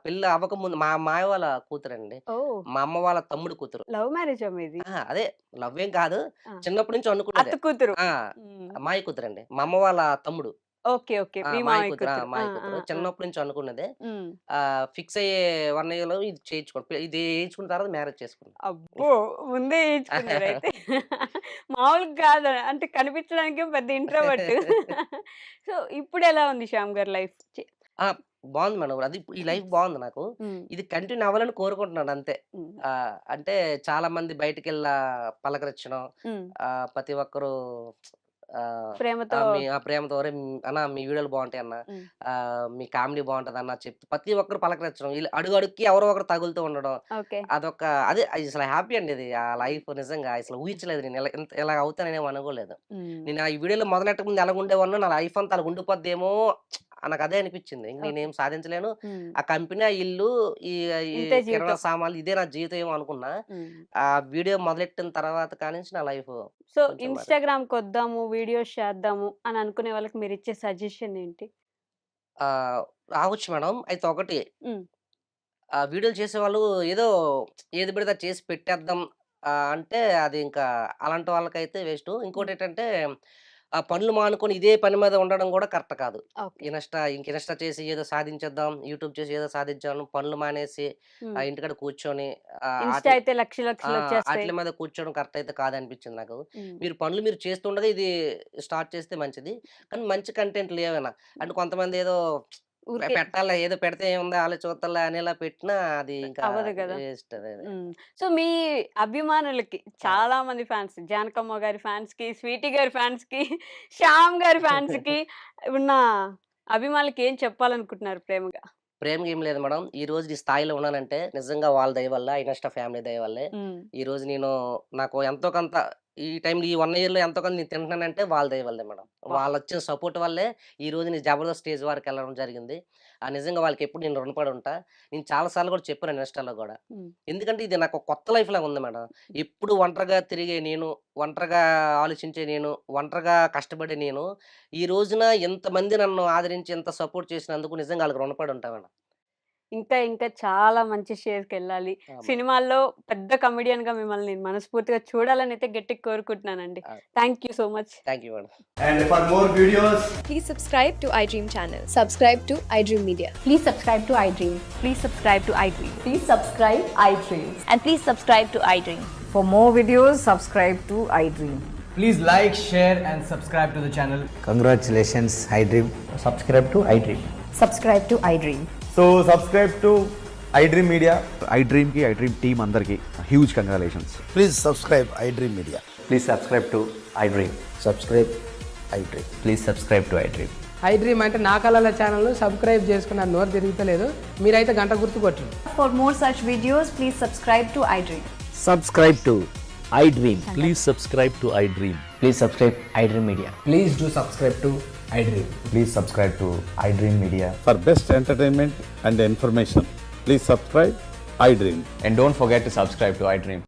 పెళ్లి అవ్వకముందు మా మామయ్య వాళ్ళ కూతురండి. ఓహ్! మా అమ్మ వాళ్ళ తమ్ముడు కూతురు. లవ్ మ్యారేజా మీది? అదే లవ్వేం కాదు. ఆ! చిన్నప్పటి నుంచి అనుకున్నదే. అత్త కూతురు. ఆ! హ్మ్. మాయ కూతురండి. మా అమ్మ వాళ్ళ తమ్ముడు. ఓకే. ఓకే. మీ మాయ మామయ్య కూతురు. కూతురు. ఆ! మాయ ఆ! కూతురు. ఆ! చిన్నప్పటి నుంచి అనుకున్నదే. హ్మ్. ఫిక్స్ అయ్యే 1 ఇయర్‌లో ఇది చేయించుకోండి. ఇది చేయించుకున్న తర్వాత మ్యారేజ్ చేసుకున్నాం. అబ్బో! ముందే ఏయించుకున్నారైతే. మామూలుగా కాదు. అంటే కనిపించడానికే పెద్ద ఇంట్రోవర్ట్. సో, ఇప్పుడెలా ఉంది శ్యామ్ గారి లైఫ్? ఆ! బావుంది మేడం. ఈ లైఫ్ బావుంది నాకు. హ్మ్. ఇది కంటిన్యూ అవ్వాలని కోరుకుంటున్నాను అంతే. హ్మ్. అంటే చాలా మంది పలకరించడం. హ్మ్. ప్రతి ఒక్కరు ప్రేమతో ప్రేమతో "ఒరేయ్! అన్న మీ వీడియోలు బావుంటాయి అన్న. హ్మ్. మీ కామెడీ బావుంటదన్న" ప్రతి ఒక్కరు పలకరించడం. అడుగు అడుగుకి ఎవరో ఒకరు తగులుతూ ఉండడం. ఓకే. అదొక అదే అసలు హ్యాపీ అండి ఇది. ఆ లైఫ్ నిజంగా అసలు ఊహించలేదు నేను ఇలా అవుతాననేమి అనుకోలేదు. హ్మ్. నేను ఈ వీడియోలో మొదలెట్టక ముందు ఎలాగుండేవాడినో నా లైఫ్ అంతా అలాగ ఉండిపోద్దేమో నాకదే అనిపిచ్చింది. ఇంక ఓకే. నేనేం సాధించలేను. హ్మ్. ఆ కంపెనీ, ఆ ఇల్లు, ఈ ఈ ఇంతే కిరాణా జీవితం. సామాన్లు ఇదే నా జీవితం ఏమో అనుకున్నా. హ్మ్. ఆ వీడియో మొదలెట్టిన తర్వాత కానించి నా లైఫ్ సో, కొంచెం మారింది. ఇన్‌స్టాగ్రామ్‌కొద్దాము, వీడియోస్ చేద్దాము అని అనుకునే వాళ్ళకి మీరిచ్చే సజెషన్ ఏంటి? రావచ్చు మేడం. అయితే ఒకటి హ్మ్. వీడియోలు చేసేవాళ్ళు ఏదో ఏది పడితే అది చేసి పెట్టేద్దాం అంటే అది ఇంకా అలాంటి వాళ్ళకైతే వేస్టు. హ్మ్. ఇంకోటేంటంటే పనులు మానుకొని ఇదే పని మీద ఉండడం గూడా కరెక్ట్ కాదు. ఓకే. ఇన్‌స్టా చేసి ఏదో సాధించేద్దాం, యూట్యూబ్ చేసి ఏదో సాధించాను, పనులు మానేసి హ్మ్. ఇంటికాడ కూర్చొని ఇన్‌స్టా ఆటిల అయితే ఆ! లక్షలొచ్చేస్తాయి. ఆటిల మీద కూర్చోవడం కరెక్ట్ అయితే కాదనిపించింది నాకు. హ్మ్. మీరు చేస్తుండగా ఇది స్టార్ట్ చేస్తే మంచిది. కానీ మంచి కంటెంట్లు ఏవైనా అంటే కొంతమంది ఏదో ఊరికే పెట్టాలిలే ఏదో పెడితే ఏముంది ఆళ్ళే చూత్తరులే అనేలా పెట్టినా అది ఇంకా అవ్వదు గదా! వేస్ట్ అది. హ్మ్. సో, మీ అభిమానులకి చాలా మంది ఫ్యాన్స్ 'జానకమ్మ' గారి ఫ్యాన్స్‌కి, 'స్వీటీ' గారి ఫ్యాన్స్‌కి, 'శ్యామ్' గారి ఫ్యాన్స్‌కి ఉన్న అభిమానులకి ఏం చెప్పాలనుకుంటున్నారు ప్రేమగా? ప్రేమగా ఏం లేదు మేడం. ఈరోజు ఈ స్థాయిలో ఉన్నానంటే నిజంగా వాళ్ళ దయ వల్ల, ఇనస్టా ఫ్యామిలీ దయ వల్లే. హ్మ్. ఈరోజు నాకు ఎంతో కొంత ఈ టైంలో ఈ 1 ఇయర్‌లో ఎంతో కొంత నేను తింటున్నానంటే వాళ్ళ దయ వల్లే మేడం. అబ్బా! వాళ్ళొచ్చిన సపోర్ట్ వల్లే ఈరోజు నేను 'జబర్దస్త్' స్టేజ్ వరకెళ్ళడం జరిగింది. నిజంగా వాళ్ళకెప్పుడు నేను రుణపడి ఉంటా. నేను చాలా సార్లు కూడా చెప్పాను ఇన్‌స్టాలో గూడా. హ్మ్. ఎందుకంటే ఇది నాకు కొత్త లైఫ్ లాగా ఉంది మేడం. ఎప్పుడు ఒంటరిగా తిరిగే నేను, ఒంటరిగా ఆలోచించే నేను, ఒంటరిగా కష్టపడే నేను, ఈ రోజున ఇంతమంది నన్ను ఆదరించి ఇంత సపోర్ట్ చేసినందుకు నిజంగా ఆళ్ళకి రుణపడి ఉంటా మేడం. ఇంకా ఇంకా చాలా మంచి స్టేజ్‌కెళ్ళాలి. మేడం. సినిమాల్లో పెద్ద కమెడియన్‌గా మిమ్మల్ని నేను మనస్ఫూర్తిగా చూడాలనైతే గట్టిగా కోరుకుంటున్నానండి. ఆ! Thank you so much. Thank you madam. And for more videos, Please subscribe to iDream channel. Subscribe to iDream Media. Please subscribe to iDream. Please subscribe to iDream. Please subscribe iDream. And please subscribe to iDream. For more videos, subscribe to iDream. please like, share, and subscribe to the channel. Congratulations, iDream. Subscribe to iDream. Subscribe to iDream. So subscribe to iDream Media. iDream ki iDream team అందరికి huge congratulations. Please subscribe iDream Media. Please subscribe to iDream. Subscribe iDream. Please subscribe to iDream. iDream అంటే నా కళల channel subscribe చేసుకున్న నోరు తిరుగుతలేదు. మీరైతే గంట గుర్తు కొట్టండి. For more such videos, please subscribe to iDream. Subscribe to iDream. Please subscribe to iDream. Please subscribe iDream Media. Please do subscribe to iDream. Please subscribe to iDream Media. For best entertainment and information, please subscribe iDream. And don't forget to subscribe to iDream.